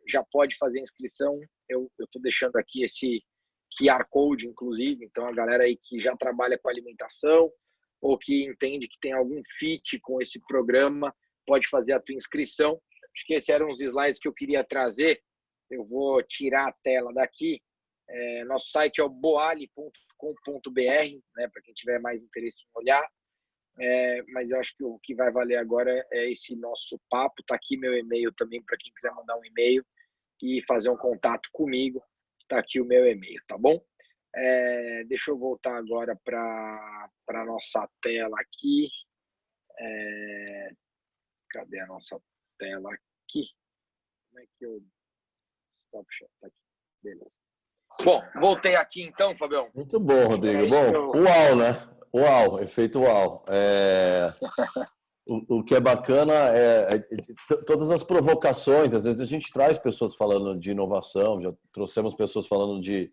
já pode fazer inscrição. Eu estou deixando aqui esse QR Code, inclusive, então a galera aí que já trabalha com alimentação ou que entende que tem algum fit com esse programa, pode fazer a tua inscrição. Acho que esses eram os slides que eu queria trazer. Eu vou tirar a tela daqui. Nosso site é o boali.com.br, né, para quem tiver mais interesse em olhar. Mas eu acho que o que vai valer agora é esse nosso papo. Está aqui meu e-mail também para quem quiser mandar um e-mail e fazer um contato comigo. Está aqui o meu e-mail, tá bom? Deixa eu voltar agora para a nossa tela aqui. Cadê a nossa tela aqui? Como é que eu... Stop shot, tá aqui. Beleza. Bom, voltei aqui então, Fabião. Muito bom, Rodrigo. Bom, uau, né? Uau, efeito uau. O que é bacana todas as provocações. Às vezes a gente traz pessoas falando de inovação, já trouxemos pessoas falando de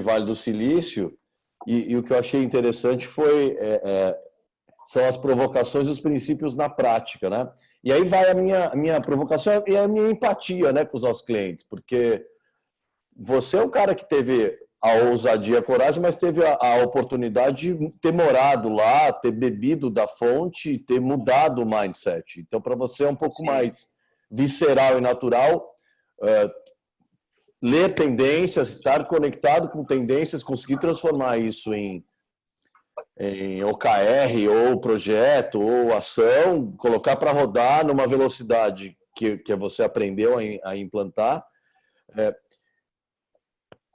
Vale do Silício, e o que eu achei interessante são as provocações e os princípios na prática, né? E aí vai a minha provocação e a minha empatia, né, com os nossos clientes, porque você é um cara que teve a ousadia, a coragem, mas teve a oportunidade de ter morado lá, ter bebido da fonte, ter mudado o mindset. Então, para você é um pouco mais visceral e natural ler tendências, estar conectado com tendências, conseguir transformar isso em OKR, ou projeto, ou ação, colocar para rodar numa velocidade que você aprendeu a implantar,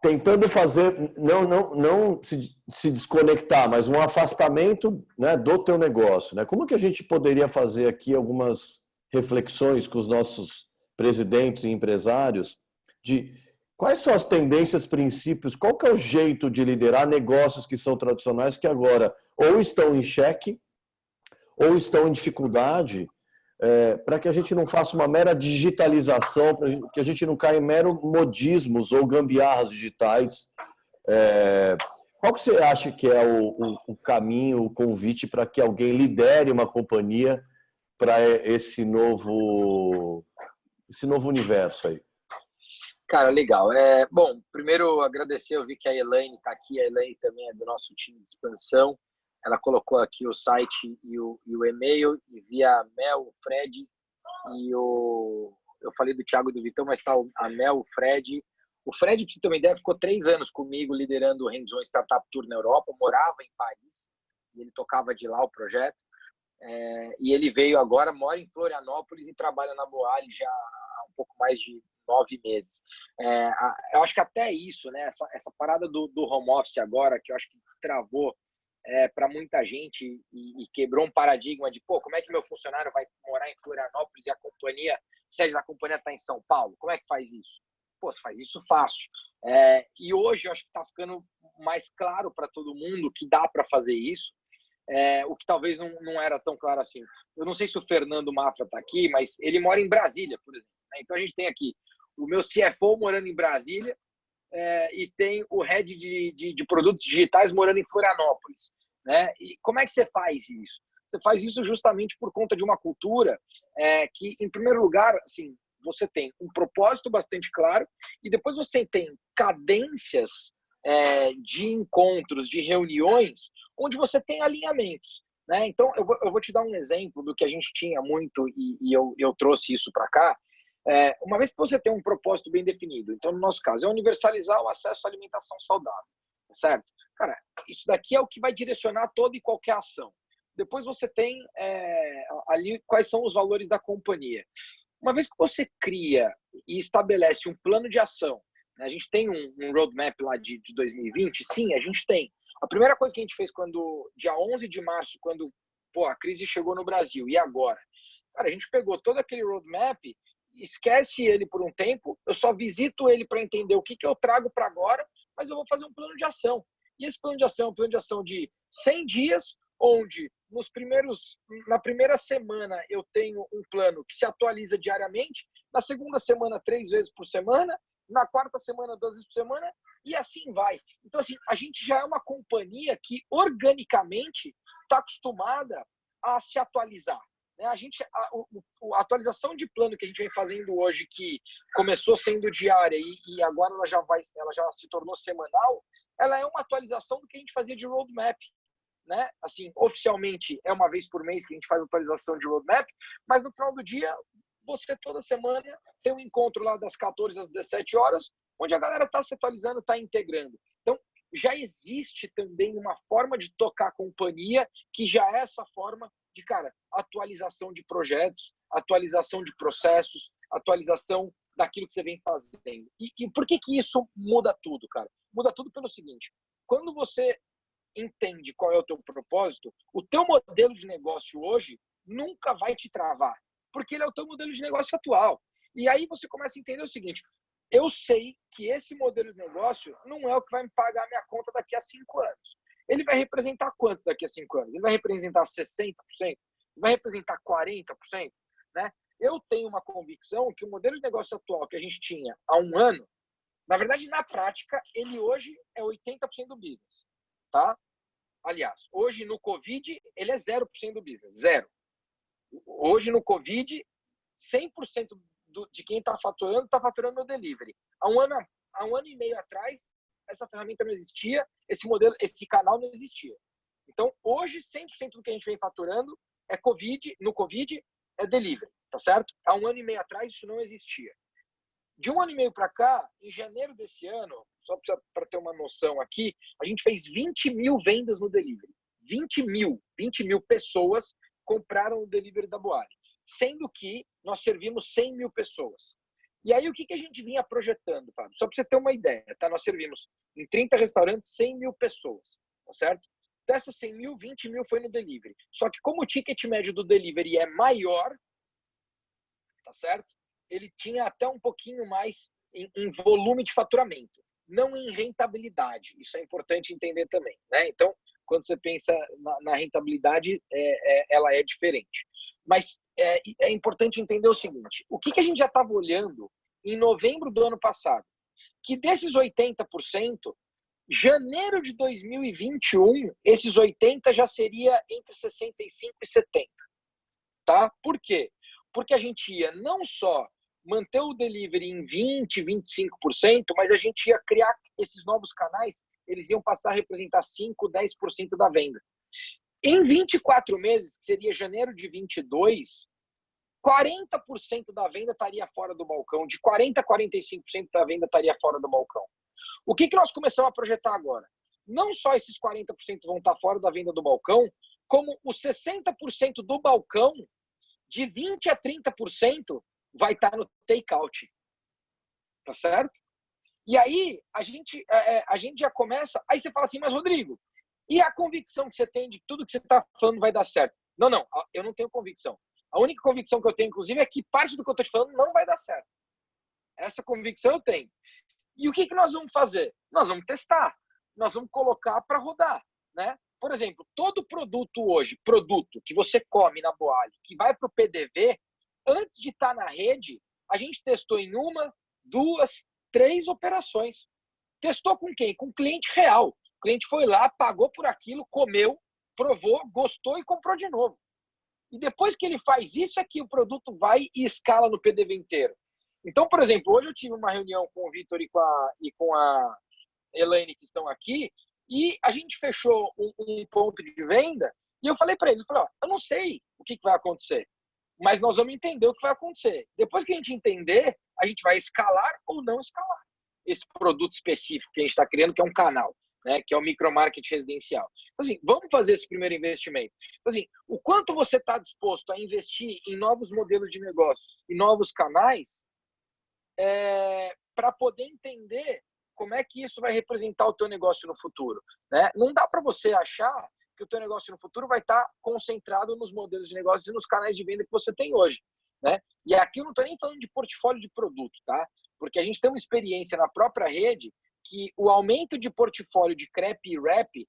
tentando fazer, não se desconectar, mas um afastamento, né, do teu negócio, né? Como que a gente poderia fazer aqui algumas reflexões com os nossos presidentes e empresários de quais são as tendências, princípios, qual que é o jeito de liderar negócios que são tradicionais que agora ou estão em xeque ou estão em dificuldade, para que a gente não faça uma mera digitalização, para que a gente não caia em mero modismos ou gambiarras digitais. Qual que você acha que é o caminho, o convite para que alguém lidere uma companhia para esse novo universo aí? Cara, legal. Bom, primeiro agradecer, eu vi que a Elaine está aqui, a Elaine também é do nosso time de expansão. Ela colocou aqui o site e o e-mail, e via a Mel, o Fred eu falei do Thiago e do Vitão, mas está a Mel, o Fred. O Fred, para você ter uma ideia, ficou 3 anos comigo liderando o Hands-on Startup Tour na Europa, morava em Paris, e ele tocava de lá o projeto. E ele veio agora, mora em Florianópolis e trabalha na Boali já há um pouco mais de 9 meses. Eu acho que até isso, né, essa parada do home office agora, que eu acho que destravou para muita gente e quebrou um paradigma de, como é que meu funcionário vai morar em Florianópolis e a sede da companhia está em São Paulo? Como é que faz isso? pô, você faz isso fácil. E hoje eu acho que está ficando mais claro para todo mundo que dá para fazer isso, o que talvez não era tão claro assim. Eu não sei se o Fernando Mafra está aqui, mas ele mora em Brasília, por exemplo, né? Então a gente tem aqui o meu CFO morando em Brasília, e tem o head de produtos digitais morando em Florianópolis, né? E como é que você faz isso? Você faz isso justamente por conta de uma cultura que, em primeiro lugar, assim, você tem um propósito bastante claro e depois você tem cadências de encontros, de reuniões, onde você tem alinhamentos, né? Então, eu vou te dar um exemplo do que a gente tinha muito e eu trouxe isso para cá. Uma vez que você tem um propósito bem definido, então, no nosso caso, é universalizar o acesso à alimentação saudável, certo? Cara, isso daqui é o que vai direcionar toda e qualquer ação. Depois você tem ali quais são os valores da companhia. Uma vez que você cria e estabelece um plano de ação, né? A gente tem um roadmap lá de 2020, sim, a gente tem. A primeira coisa que a gente fez dia 11 de março, quando a crise chegou no Brasil, e agora? Cara, a gente pegou todo aquele roadmap, esquece ele por um tempo, eu só visito ele para entender o que eu trago para agora, mas eu vou fazer um plano de ação. E esse plano de ação é um plano de ação de 100 dias, onde na primeira semana eu tenho um plano que se atualiza diariamente, na segunda semana 3 vezes por semana, na quarta semana 2 vezes por semana, e assim vai. Então, assim, a gente já é uma companhia que organicamente está acostumada a se atualizar, né? A atualização de plano que a gente vem fazendo hoje, que começou sendo diária e agora ela já se tornou semanal, ela é uma atualização do que a gente fazia de roadmap, né? Assim, oficialmente é uma vez por mês que a gente faz atualização de roadmap, mas no final do dia, você toda semana tem um encontro lá das 14 às 17 horas, onde a galera está se atualizando, está integrando. Então, já existe também uma forma de tocar a companhia que já é essa forma de, cara, atualização de projetos, atualização de processos, atualização daquilo que você vem fazendo. E por que isso muda tudo, cara? Muda tudo pelo seguinte: quando você entende qual é o teu propósito, o teu modelo de negócio hoje nunca vai te travar, porque ele é o teu modelo de negócio atual. E aí você começa a entender o seguinte: eu sei que esse modelo de negócio não é o que vai me pagar a minha conta daqui a 5 anos. Ele vai representar quanto daqui a 5 anos? Ele vai representar 60%? Vai representar 40%? Né? Eu tenho uma convicção que o modelo de negócio atual que a gente tinha há um ano, na verdade, na prática, ele hoje é 80% do business. Tá? Aliás, hoje no Covid, ele é 0% do business. Zero. Hoje no Covid, 100% de quem está faturando no delivery. Há um ano e meio atrás, essa ferramenta não existia, esse canal não existia. Então, hoje, 100% do que a gente vem faturando no Covid é delivery, tá certo? Há um ano e meio atrás, isso não existia. De um ano e meio para cá, em janeiro desse ano, só para ter uma noção aqui, a gente fez 20 mil vendas no delivery. 20 mil pessoas compraram o delivery da Boali, sendo que nós servimos 100 mil pessoas. E aí, o que a gente vinha projetando, Fábio? Só para você ter uma ideia, tá? Nós servimos em 30 restaurantes 100 mil pessoas, tá certo? Dessas 100 mil, 20 mil foi no delivery. Só que como o ticket médio do delivery é maior, tá certo? Ele tinha até um pouquinho mais em volume de faturamento, não em rentabilidade. Isso é importante entender também, né? Então, quando você pensa na rentabilidade, ela é diferente. Mas é importante entender o seguinte: o que a gente já estava olhando em novembro do ano passado? Que desses 80%, janeiro de 2021, esses 80% já seria entre 65% e 70%. Tá? Por quê? Porque a gente ia não só manter o delivery em 20%, 25%, mas a gente ia criar esses novos canais, eles iam passar a representar 5%, 10% da venda. Em 24 meses, que seria janeiro de 22, 40% da venda estaria fora do balcão, de 40% a 45% da venda estaria fora do balcão. O que nós começamos a projetar agora? Não só esses 40% vão estar fora da venda do balcão, como os 60% do balcão, de 20% a 30%, vai estar no take-out. Tá certo? E aí, a gente já começa... Aí você fala assim: mas Rodrigo, e a convicção que você tem de que tudo que você está falando vai dar certo? Não, eu não tenho convicção. A única convicção que eu tenho, inclusive, é que parte do que eu estou te falando não vai dar certo. Essa convicção eu tenho. E o que nós vamos fazer? Nós vamos testar. Nós vamos colocar para rodar, né? Por exemplo, todo produto hoje, produto que você come na Boali, que vai para o PDV, antes de estar na rede, a gente testou em 1, 2, 3 operações. Testou com quem? Com cliente real. O cliente foi lá, pagou por aquilo, comeu, provou, gostou e comprou de novo. E depois que ele faz isso, é que o produto vai e escala no PDV inteiro. Então, por exemplo, hoje eu tive uma reunião com o Vitor e com a Elaine, que estão aqui, e a gente fechou um ponto de venda, e eu falei para eles, eu não sei o que vai acontecer, mas nós vamos entender o que vai acontecer. Depois que a gente entender, a gente vai escalar ou não escalar esse produto específico que a gente está criando, que é um canal, né, que é o micromarket residencial. Então, assim, vamos fazer esse primeiro investimento. Então, assim, o quanto você está disposto a investir em novos modelos de negócios e novos canais para poder entender como é que isso vai representar o teu negócio no futuro, né? Não dá para você achar que o teu negócio no futuro vai estar concentrado nos modelos de negócios e nos canais de venda que você tem hoje, né? E aqui eu não estou nem falando de portfólio de produto, tá? Porque a gente tem uma experiência na própria rede que o aumento de portfólio de CREP e REP,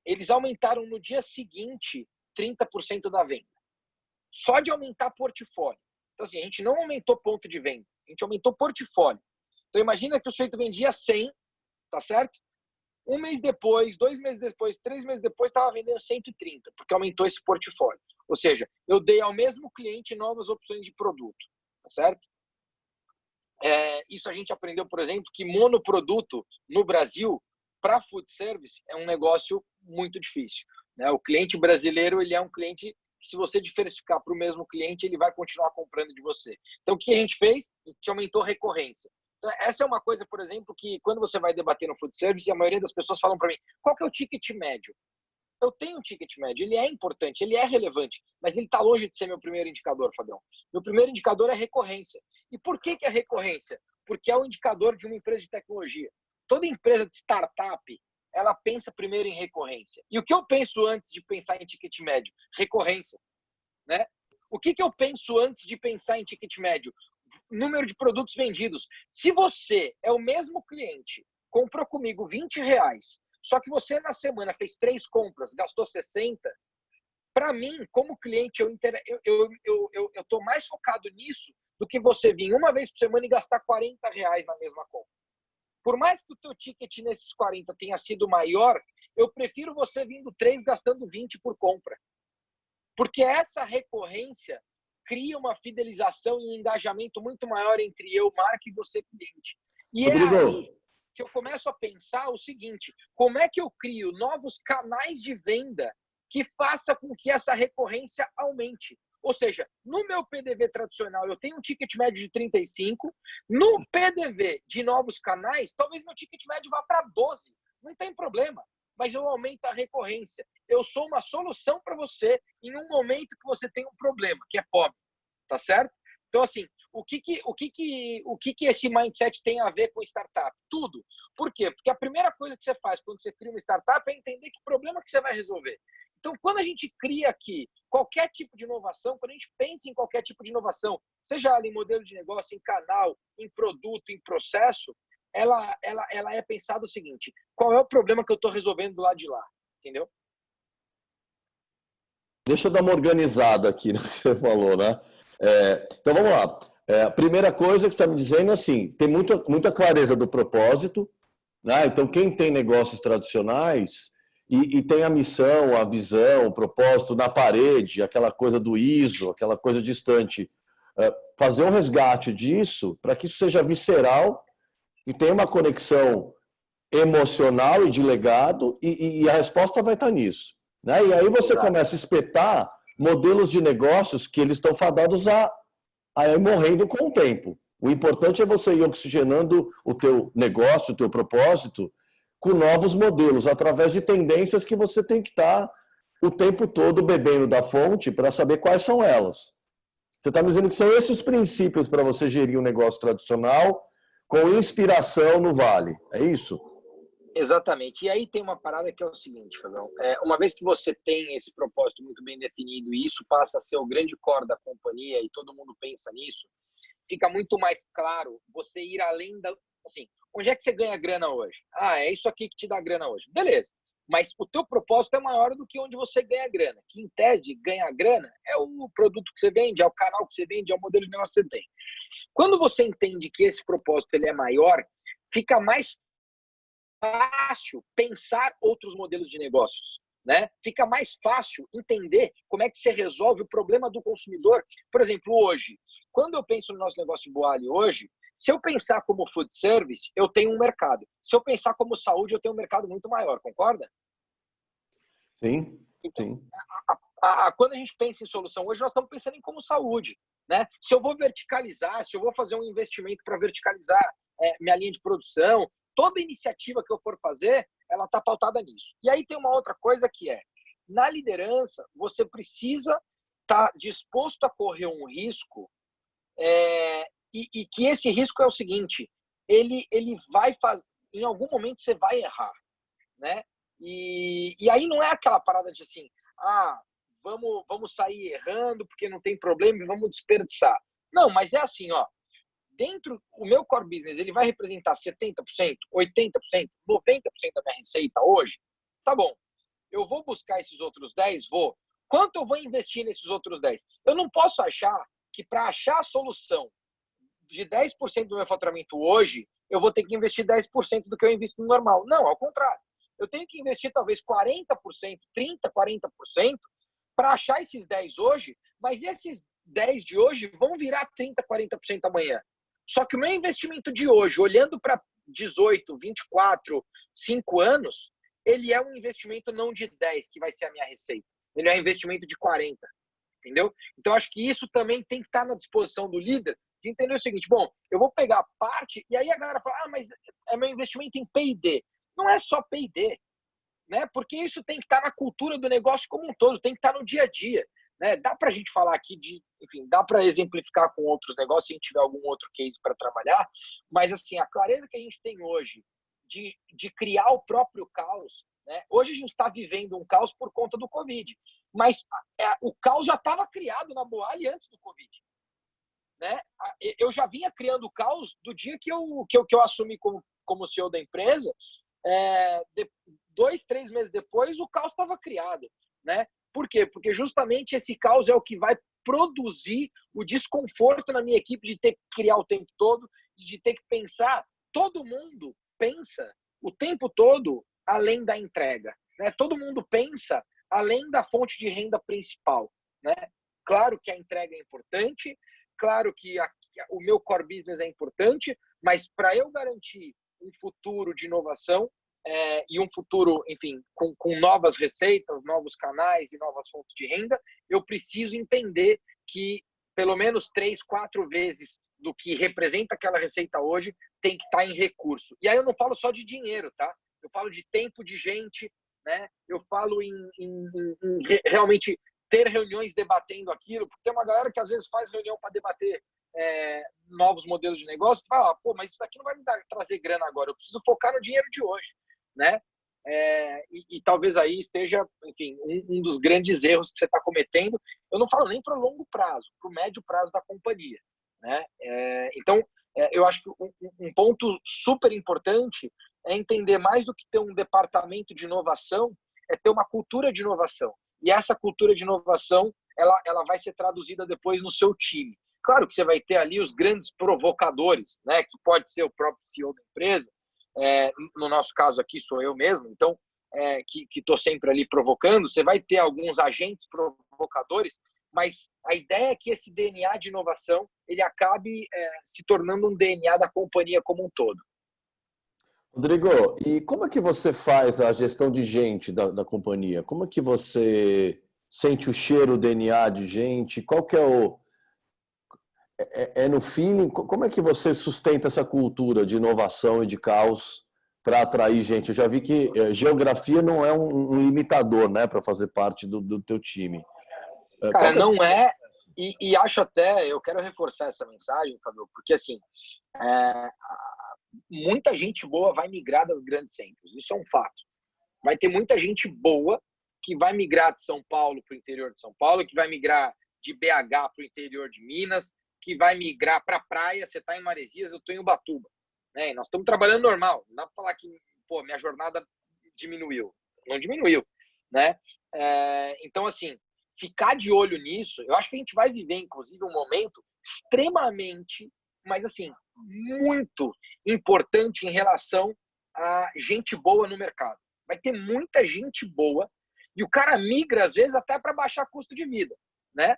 eles aumentaram no dia seguinte 30% da venda. Só de aumentar portfólio. Então, assim, a gente não aumentou ponto de venda, a gente aumentou portfólio. Então, imagina que o sujeito vendia 100, tá certo? 1 mês depois, 2 meses depois, 3 meses depois, estava vendendo 130, porque aumentou esse portfólio. Ou seja, eu dei ao mesmo cliente novas opções de produto, tá certo? Isso a gente aprendeu, por exemplo, que monoproduto no Brasil, para food service, é um negócio muito difícil, né? O cliente brasileiro, ele é um cliente que, se você diversificar para o mesmo cliente, ele vai continuar comprando de você. Então, o que a gente fez? A gente aumentou a recorrência. Então, essa é uma coisa, por exemplo, que quando você vai debater no food service, a maioria das pessoas falam para mim, qual que é o ticket médio? Eu tenho um ticket médio, ele é importante, ele é relevante, mas ele está longe de ser meu primeiro indicador, Fabião. Meu primeiro indicador é recorrência. E por que é recorrência? Porque é o indicador de uma empresa de tecnologia. Toda empresa de startup, ela pensa primeiro em recorrência. E o que eu penso antes de pensar em ticket médio? Recorrência, né? O que eu penso antes de pensar em ticket médio? Número de produtos vendidos. Se você é o mesmo cliente, comprou comigo R$20, só que você na semana fez 3 compras, gastou 60, para mim, como cliente, eu estou mais focado nisso do que você vir uma vez por semana e gastar R$40 na mesma compra. Por mais que o teu ticket nesses 40 tenha sido maior, eu prefiro você vindo 3 gastando 20 por compra. Porque essa recorrência cria uma fidelização e um engajamento muito maior entre eu, marca, e você, cliente. E Rodrigo, é aí que eu começo a pensar o seguinte, como é que eu crio novos canais de venda que faça com que essa recorrência aumente? Ou seja, no meu PDV tradicional, eu tenho um ticket médio de 35, no PDV de novos canais, talvez meu ticket médio vá para 12, não tem problema, mas eu aumento a recorrência. Eu sou uma solução para você em um momento que você tem um problema, que é pobre, tá certo? Então, assim, o que esse mindset tem a ver com startup? Tudo. Por quê? Porque a primeira coisa que você faz quando você cria uma startup é entender que problema que você vai resolver. Então, quando a gente cria aqui qualquer tipo de inovação, quando a gente pensa em qualquer tipo de inovação, seja ela em modelo de negócio, em canal, em produto, em processo, ela é pensada o seguinte, qual é o problema que eu estou resolvendo do lado de lá? Entendeu? deixa eu dar uma organizada aqui no que você falou, né? Então vamos lá. A primeira coisa que você está me dizendo é assim, tem muita clareza do propósito, né? Então quem tem negócios tradicionais e tem a missão, a visão, o propósito na parede, aquela coisa do ISO, aquela coisa distante, fazer um resgate disso para que isso seja visceral e tenha uma conexão emocional e de legado e a resposta vai estar nisso, né? E aí você começa a espetar modelos de negócios que eles estão fadados a ir morrendo com o tempo. O importante é você ir oxigenando o teu negócio, o teu propósito, com novos modelos, através de tendências que você tem que estar o tempo todo bebendo da fonte para saber quais são elas. Você está me dizendo que são esses os princípios para você gerir um negócio tradicional com inspiração no Vale, é isso? Exatamente. E aí tem uma parada que é o seguinte, Fabião. Uma vez que você tem esse propósito muito bem definido e isso passa a ser o grande core da companhia e todo mundo pensa nisso, fica muito mais claro você ir além da... Assim, onde é que você ganha grana hoje? Ah, é isso aqui que te dá grana hoje. Beleza. Mas o teu propósito é maior do que onde você ganha grana. Que, em tese, ganhar grana é o produto que você vende, é o canal que você vende, é o modelo de negócio que você tem. Quando você entende que esse propósito ele é maior, fica mais fácil pensar outros modelos de negócios, né? Fica mais fácil entender como é que você resolve o problema do consumidor. Por exemplo, hoje, quando eu penso no nosso negócio de Boali hoje, se eu pensar como food service, eu tenho um mercado. Se eu pensar como saúde, eu tenho um mercado muito maior, concorda? Sim, então, sim. Quando a gente pensa em solução hoje, nós estamos pensando em como saúde, né? Se eu vou verticalizar, se eu vou fazer um investimento para verticalizar minha linha de produção, toda iniciativa que eu for fazer, ela está pautada nisso. E aí tem uma outra coisa que é, na liderança, você precisa estar disposto a correr um risco e que esse risco é o seguinte, ele vai fazer, em algum momento você vai errar, né? E aí não é aquela parada de assim, vamos sair errando porque não tem problema e vamos desperdiçar. Não, mas é assim, ó, dentro o meu core business, ele vai representar 70%, 80%, 90% da minha receita hoje, tá bom. Eu vou buscar esses outros 10, vou. Quanto eu vou investir nesses outros 10? Eu não posso achar que para achar a solução de 10% do meu faturamento hoje, eu vou ter que investir 10% do que eu invisto no normal. Não, ao contrário. Eu tenho que investir talvez 40%, 30%, 40% para achar esses 10 hoje, mas esses 10 de hoje vão virar 30%, 40% amanhã. Só que o meu investimento de hoje, olhando para 18, 24, 5 anos, ele é um investimento não de 10, que vai ser a minha receita. Ele é um investimento de 40, entendeu? Então, acho que isso também tem que estar na disposição do líder de entender o seguinte, bom, eu vou pegar a parte, e aí a galera fala, mas é meu investimento em P&D. Não é só P&D, né? Porque isso tem que estar na cultura do negócio como um todo, tem que estar no dia a dia. Né? Dá para a gente falar aqui enfim, dá para exemplificar com outros negócios, se a gente tiver algum outro case para trabalhar, mas assim, a clareza que a gente tem hoje de criar o próprio caos, né? Hoje a gente está vivendo um caos por conta do Covid, mas o caos já estava criado na Boali antes do Covid. Né? Eu já vinha criando o caos do dia que eu assumi como CEO da empresa, 2, 3 meses depois o caos estava criado, né? Por quê? Porque justamente esse caos é o que vai produzir o desconforto na minha equipe de ter que criar o tempo todo, de ter que pensar. Todo mundo pensa o tempo todo além da entrega, né? Todo mundo pensa além da fonte de renda principal, né? Claro que a entrega é importante, claro que o meu core business é importante, mas para eu garantir um futuro de inovação e um futuro, enfim, com novas receitas, novos canais e novas fontes de renda, eu preciso entender que pelo menos 3, 4 vezes do que representa aquela receita hoje tem que estar em recurso. E aí eu não falo só de dinheiro, tá? Eu falo de tempo de gente, né? Eu falo em realmente ter reuniões debatendo aquilo, porque tem uma galera que às vezes faz reunião para debater novos modelos de negócio, e fala, pô, mas isso daqui não vai me trazer grana agora, eu preciso focar no dinheiro de hoje, né? E talvez aí esteja, enfim, um dos grandes erros que você está cometendo. Eu não falo nem para o longo prazo, para o médio prazo da companhia, né? Então, eu acho que um ponto super importante é entender mais do que ter um departamento de inovação, é ter uma cultura de inovação. E essa cultura de inovação, ela vai ser traduzida depois no seu time. Claro que você vai ter ali os grandes provocadores, né? Que pode ser o próprio CEO da empresa. No nosso caso aqui sou eu mesmo, então que estou sempre ali provocando. Você vai ter alguns agentes provocadores, mas a ideia é que esse DNA de inovação ele acabe se tornando um DNA da companhia como um todo. Rodrigo, e como é que você faz a gestão de gente da companhia? Como é que você sente o cheiro, o DNA de gente? Qual que é o... É no feeling? Como é que você sustenta essa cultura de inovação e de caos para atrair gente? Eu já vi que geografia não é um limitador, né, para fazer parte do teu time. Cara, não é, e acho até, eu quero reforçar essa mensagem, Fabio, porque assim, muita gente boa vai migrar das grandes centros, isso é um fato. Vai ter muita gente boa que vai migrar de São Paulo para o interior de São Paulo, que vai migrar de BH para o interior de Minas, que vai migrar para a praia, você está em Maresias, eu estou em Ubatuba. Né? E nós estamos trabalhando normal. Não dá para falar que minha jornada diminuiu. Não diminuiu. Né? Então, assim, ficar de olho nisso, eu acho que a gente vai viver, inclusive, um momento extremamente, mas assim, muito importante em relação a gente boa no mercado. Vai ter muita gente boa e o cara migra, às vezes, até para baixar custo de vida, né?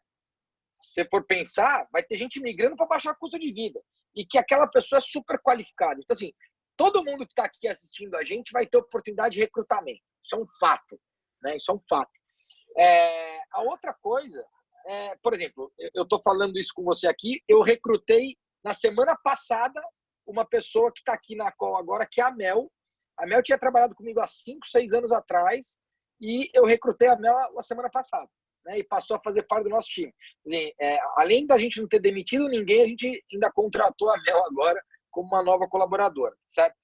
Se você for pensar, vai ter gente migrando para baixar custo de vida e que aquela pessoa é super qualificada. Então, assim, todo mundo que está aqui assistindo a gente vai ter oportunidade de recrutamento. Isso é um fato, né? Isso é um fato. A outra coisa, por exemplo, eu estou falando isso com você aqui, eu recrutei na semana passada uma pessoa que está aqui na call agora, que é a Mel. A Mel tinha trabalhado comigo há 5, 6 anos atrás e eu recrutei a Mel a semana passada, né? E passou a fazer parte do nosso time. Assim, além da gente não ter demitido ninguém, a gente ainda contratou a Mel agora como uma nova colaboradora, certo?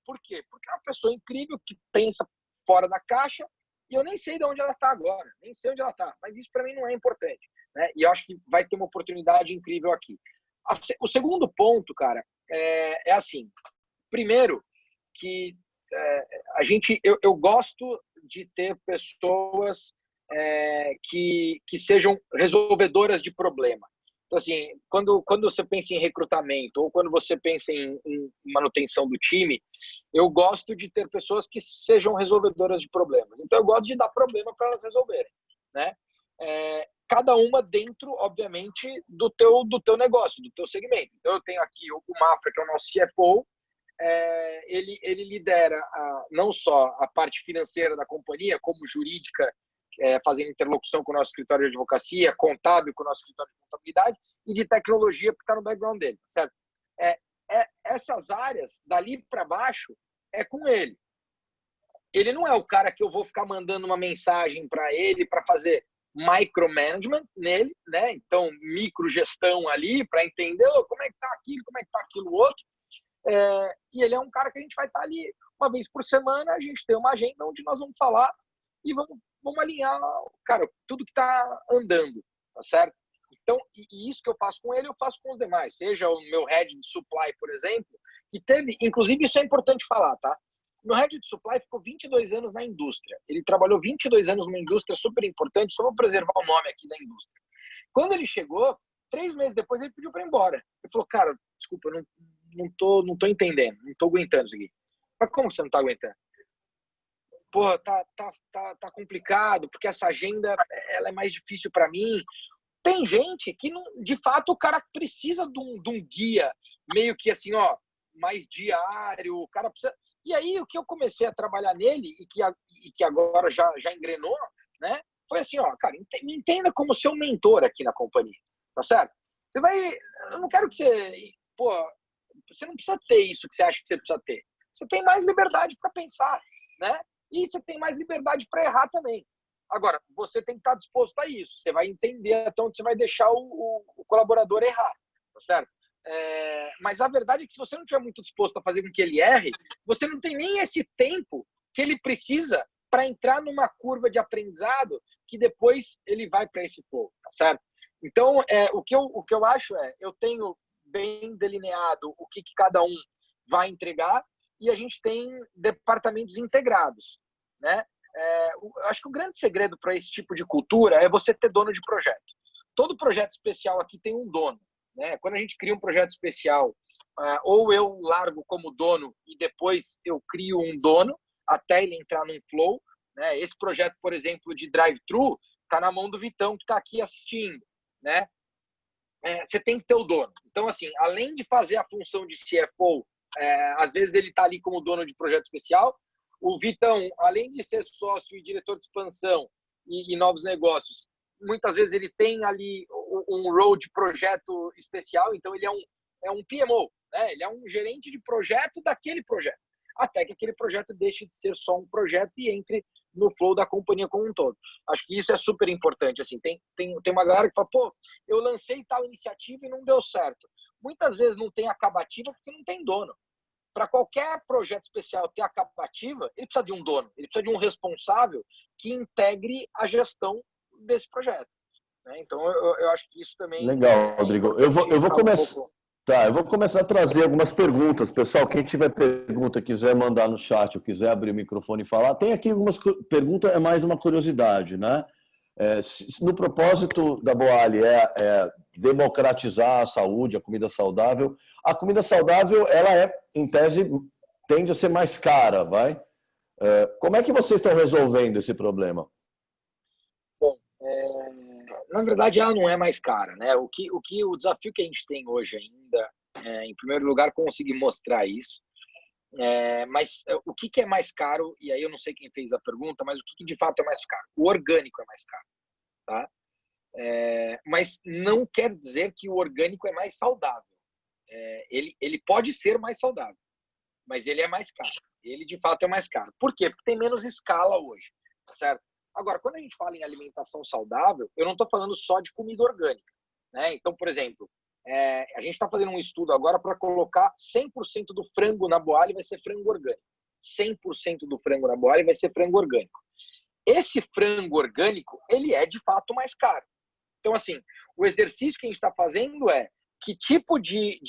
Por quê? Porque é uma pessoa incrível que pensa fora da caixa e eu nem sei de onde ela está agora, nem sei onde ela está, mas isso para mim não é importante, né? E eu acho que vai ter uma oportunidade incrível aqui. O segundo ponto, cara, é assim. Primeiro, que eu gosto de ter pessoas que sejam resolvedoras de problema. Então, assim, quando você pensa em recrutamento ou quando você pensa em manutenção do time, eu gosto de ter pessoas que sejam resolvedoras de problemas. Então, eu gosto de dar problema para elas resolverem, né? Cada uma dentro, obviamente, do teu negócio, do teu segmento. Então, eu tenho aqui o Mafra, que é o nosso CFO, ele lidera não só a parte financeira da companhia, como jurídica, fazendo interlocução com o nosso escritório de advocacia, contábil com o nosso escritório de contabilidade, e de tecnologia, porque está no background dele, certo? Essas áreas, dali para baixo, é com ele. Ele não é o cara que eu vou ficar mandando uma mensagem para ele para fazer micromanagement nele, né? Então, microgestão ali, para entender como é que está aquilo, como é que está aquilo outro. E ele é um cara que a gente vai estar ali uma vez por semana, a gente tem uma agenda onde nós vamos falar e vamos alinhar, cara, tudo que está andando, tá certo? Então, e isso que eu faço com ele, eu faço com os demais. Seja o meu head de supply, por exemplo, que teve, inclusive isso é importante falar, tá? Meu head de supply ficou 22 anos na indústria. Ele trabalhou 22 anos numa indústria super importante, só vou preservar o nome aqui da indústria. Quando ele chegou, 3 meses depois ele pediu para ir embora. Ele falou, cara, desculpa, eu não tô entendendo, não tô aguentando isso aqui. Mas como você não tá aguentando? Pô, tá complicado, porque essa agenda ela é mais difícil para mim. Tem gente que, não, de fato, o cara precisa de um guia, meio que assim, ó, mais diário, o cara precisa... E aí, o que eu comecei a trabalhar nele, e que agora já engrenou, né, foi assim, ó, cara, me entenda como seu mentor aqui na companhia, tá certo? Você vai... Eu não quero que você... Pô, você não precisa ter isso que você acha que você precisa ter. Você tem mais liberdade para pensar, né? E você tem mais liberdade para errar também. Agora, você tem que estar disposto a isso. Você vai entender até onde você vai deixar o colaborador errar, tá certo? Mas a verdade é que se você não estiver muito disposto a fazer com que ele erre, você não tem nem esse tempo que ele precisa para entrar numa curva de aprendizado que depois ele vai para esse flow, tá certo? Então, o que eu acho eu tenho bem delineado o que cada um vai entregar e a gente tem departamentos integrados, né? Acho que o grande segredo para esse tipo de cultura é você ter dono de projeto. Todo projeto especial aqui tem um dono, né? Quando a gente cria um projeto especial, ou eu largo como dono e depois eu crio um dono até ele entrar num flow, né? Esse projeto, por exemplo, de drive-thru, está na mão do Vitão, que está aqui assistindo, né? Você tem que ter o dono. Então, assim, além de fazer a função de CFO, às vezes ele está ali como dono de projeto especial. O Vitão, além de ser sócio e diretor de expansão e novos negócios, muitas vezes ele tem ali um role de projeto especial, então ele é um PMO, né? Ele é um gerente de projeto daquele projeto, até que aquele projeto deixe de ser só um projeto e entre no flow da companhia como um todo. Acho que isso é super importante. Assim, tem uma galera que fala, pô, eu lancei tal iniciativa e não deu certo. Muitas vezes não tem acabativa porque não tem dono. Para qualquer projeto especial ter acabativa, ele precisa de um dono, ele precisa de um responsável que integre a gestão desse projeto. né? Então, eu acho que isso também... Legal, Rodrigo. Eu vou começar... Tá, eu vou começar a trazer algumas perguntas. Pessoal, quem tiver pergunta, quiser mandar no chat ou quiser abrir o microfone e falar, tem aqui algumas perguntas, é mais uma curiosidade, né? No propósito da Boali é democratizar a saúde, a comida saudável. A comida saudável, ela em tese, tende a ser mais cara, vai? Como é que vocês estão resolvendo esse problema? Bom, na verdade, ela não é mais cara, né? O desafio que a gente tem hoje ainda em primeiro lugar, conseguir mostrar isso. Mas o que é mais caro? E aí eu não sei quem fez a pergunta, mas o que de fato é mais caro? O orgânico é mais caro, tá? Mas não quer dizer que o orgânico é mais saudável. Ele pode ser mais saudável, mas ele é mais caro. Ele de fato é mais caro. Por quê? Porque tem menos escala hoje, certo? Agora, quando a gente fala em alimentação saudável, eu não estou falando só de comida orgânica, né? Então, por exemplo, a gente está fazendo um estudo agora para colocar 100% do frango na Boali vai ser frango orgânico. 100% do frango na Boali vai ser frango orgânico. Esse frango orgânico, ele é de fato mais caro. Então, assim, o exercício que a gente está fazendo é que tipo de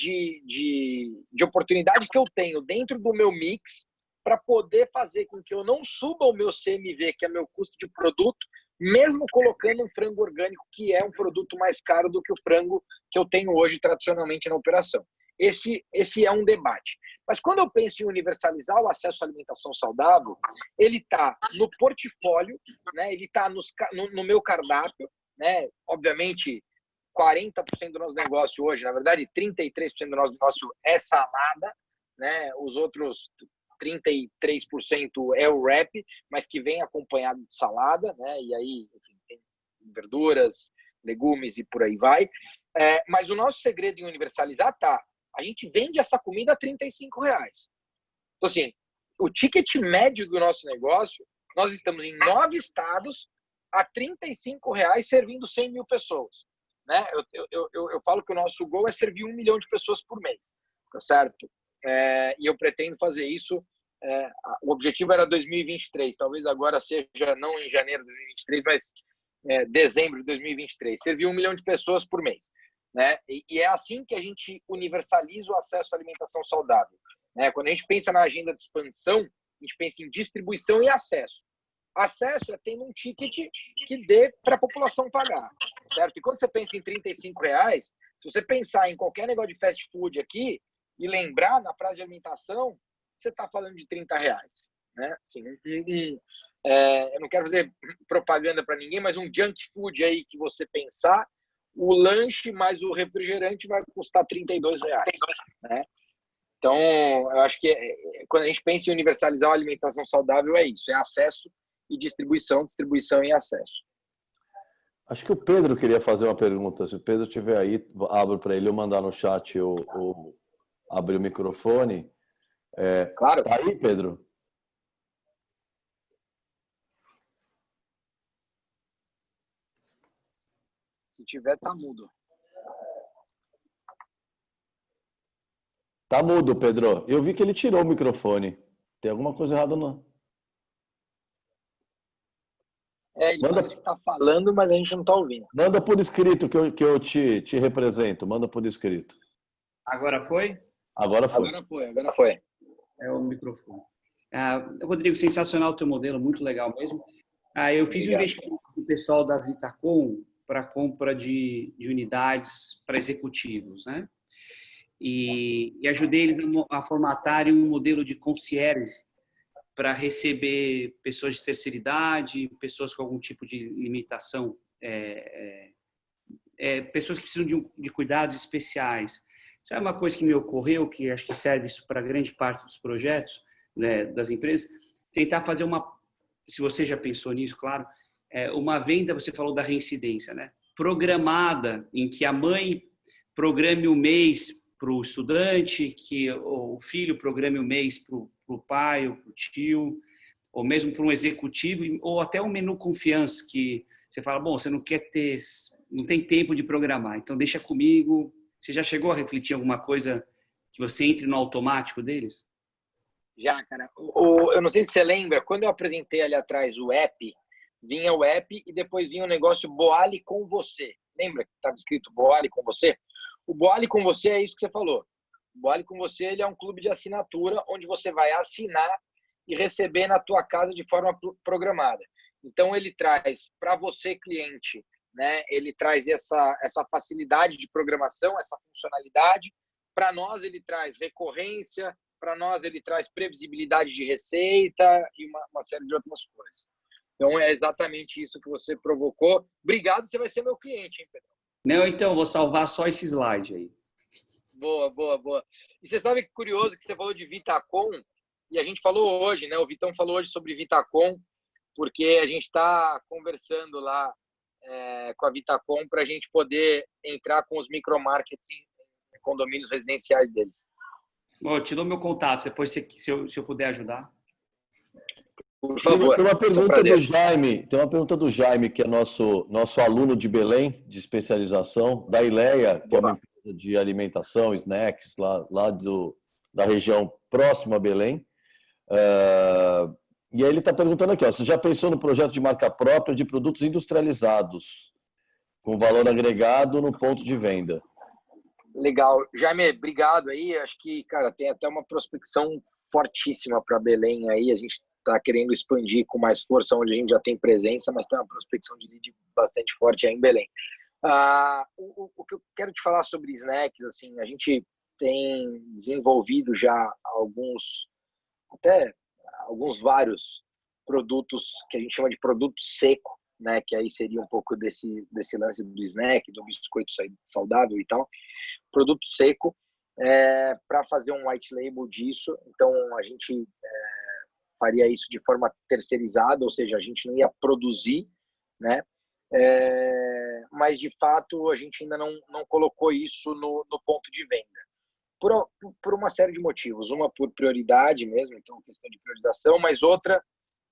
oportunidade que eu tenho dentro do meu mix para poder fazer com que eu não suba o meu CMV, que é meu custo de produto, mesmo colocando um frango orgânico, que é um produto mais caro do que o frango que eu tenho hoje tradicionalmente na operação. Esse é um debate. Mas quando eu penso em universalizar o acesso à alimentação saudável, ele está no portfólio, né? Ele está no meu cardápio, né? Obviamente, 40% do nosso negócio hoje, na verdade, 33% do nosso negócio é salada, né? Os outros 33% é o wrap, mas que vem acompanhado de salada, né? E aí, enfim, tem verduras, legumes e por aí vai. Mas o nosso segredo em universalizar a gente vende essa comida a R$35. Então, assim, o ticket médio do nosso negócio, nós estamos em 9 estados a R$35 servindo 100 mil pessoas, né? Eu falo que o nosso goal é servir 1 milhão de pessoas por mês, tá certo? E eu pretendo fazer isso. O objetivo era 2023, talvez agora seja não em janeiro de 2023, mas dezembro de 2023, servir 1 milhão de pessoas por mês, né? E é assim que a gente universaliza o acesso à alimentação saudável, né? Quando a gente pensa na agenda de expansão, a gente pensa em distribuição e acesso. Acesso é tendo um ticket que dê para a população pagar, certo? E quando você pensa em R$35, se você pensar em qualquer negócio de fast food aqui e lembrar na frase de alimentação, você está falando de R$30, né? Assim, eu não quero fazer propaganda para ninguém, mas um junk food aí que você pensar, o lanche mais o refrigerante vai custar R$32, né? Então, eu acho que quando a gente pensa em universalizar uma alimentação saudável, é isso, é acesso e distribuição e acesso. Acho que o Pedro queria fazer uma pergunta. Se o Pedro estiver aí, abro para ele ou mandar no chat ou abrir o microfone. Claro. Tá aí, Pedro? Se tiver, tá mudo. Tá mudo, Pedro. Eu vi que ele tirou o microfone. Tem alguma coisa errada não? Ele parece que está falando, mas a gente não está ouvindo. Manda por escrito que eu te represento. Manda por escrito. Agora foi? Agora foi. Agora foi. É o microfone. Rodrigo, sensacional o teu modelo, muito legal mesmo. Eu fiz um investimento com o pessoal da Vitacom para compra de unidades para executivos, né? E ajudei eles a formatarem um modelo de concierge para receber pessoas de terceira idade, pessoas com algum tipo de limitação, pessoas que precisam de cuidados especiais. Sabe uma coisa que me ocorreu, que acho que serve isso para grande parte dos projetos, né, das empresas? Tentar fazer se você já pensou nisso, claro, uma venda, você falou da reincidência, né? Programada, em que a mãe programe o mês para o estudante, que o filho programe o mês para o pai ou para o tio, ou mesmo para um executivo, ou até um menu confiança, que você fala, bom, você não tem tempo de programar, então deixa comigo. Você já chegou a refletir alguma coisa que você entre no automático deles? Já, cara. Eu não sei se você lembra, quando eu apresentei ali atrás o app, vinha o app e depois vinha o negócio Boali com você. Lembra que estava escrito Boali com você? O Boali com você é isso que você falou. O Boali com você, ele é um clube de assinatura onde você vai assinar e receber na tua casa de forma programada. Então, ele traz para você, cliente, né? Ele traz essa facilidade de programação, essa funcionalidade. Para nós, ele traz recorrência, para nós, ele traz previsibilidade de receita e uma série de outras coisas. Então, é exatamente isso que você provocou. Obrigado, você vai ser meu cliente, hein, Pedro? Não, então, vou salvar só esse slide aí. Boa, boa, boa. E você sabe que curioso que você falou de Vitacom, e a gente falou hoje, né? O Vitão falou hoje sobre Vitacom, porque a gente está conversando lá com a Vitacom para a gente poder entrar com os micromarkets em condomínios residenciais deles. Bom, eu te dou meu contato, depois se eu puder ajudar. Por favor. Tem uma pergunta do Jaime, que é nosso aluno de Belém, de especialização, da Ileia, que é uma empresa de alimentação, snacks, lá da região próxima a Belém. E aí ele está perguntando aqui, você já pensou no projeto de marca própria de produtos industrializados, com valor agregado no ponto de venda? Legal. Jaime, obrigado aí. Acho que, cara, tem até uma prospecção fortíssima para Belém aí. A gente está querendo expandir com mais força onde a gente já tem presença, mas tem uma prospecção de lead bastante forte aí em Belém. O que eu quero te falar sobre snacks, assim, a gente tem desenvolvido já vários produtos que a gente chama de produto seco, né? Que aí seria um pouco desse lance do snack, do biscoito saudável e tal. Produto seco para fazer um white label disso. Então, a gente faria isso de forma terceirizada, ou seja, a gente não ia produzir, né? Mas, de fato, a gente ainda não colocou isso no ponto de venda. Por uma série de motivos. Uma por prioridade mesmo, então questão de priorização, mas outra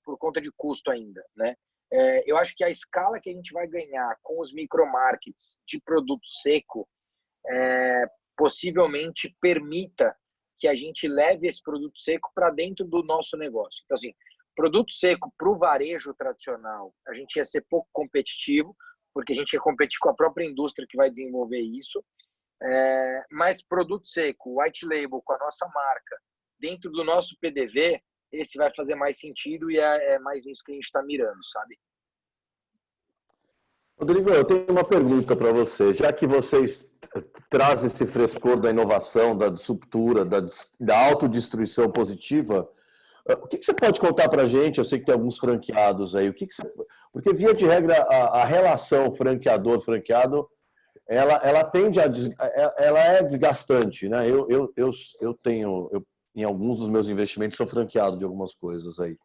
por conta de custo ainda, né? Eu acho que a escala que a gente vai ganhar com os micromarkets de produto seco possivelmente permita que a gente leve esse produto seco para dentro do nosso negócio. Então, assim, produto seco para o varejo tradicional, a gente ia ser pouco competitivo, porque a gente ia competir com a própria indústria que vai desenvolver isso. Mas produto seco, white label com a nossa marca, dentro do nosso PDV, esse vai fazer mais sentido e é mais nisso que a gente está mirando, sabe? Rodrigo, eu tenho uma pergunta para você. Já que vocês trazem esse frescor da inovação, da disruptura, da autodestruição positiva, o que você pode contar para a gente? Eu sei que tem alguns franqueados aí. Porque, via de regra, a relação franqueador-franqueado, ela tende ela é desgastante, né? Eu tenho, em alguns dos meus investimentos, sou franqueado de algumas coisas aí.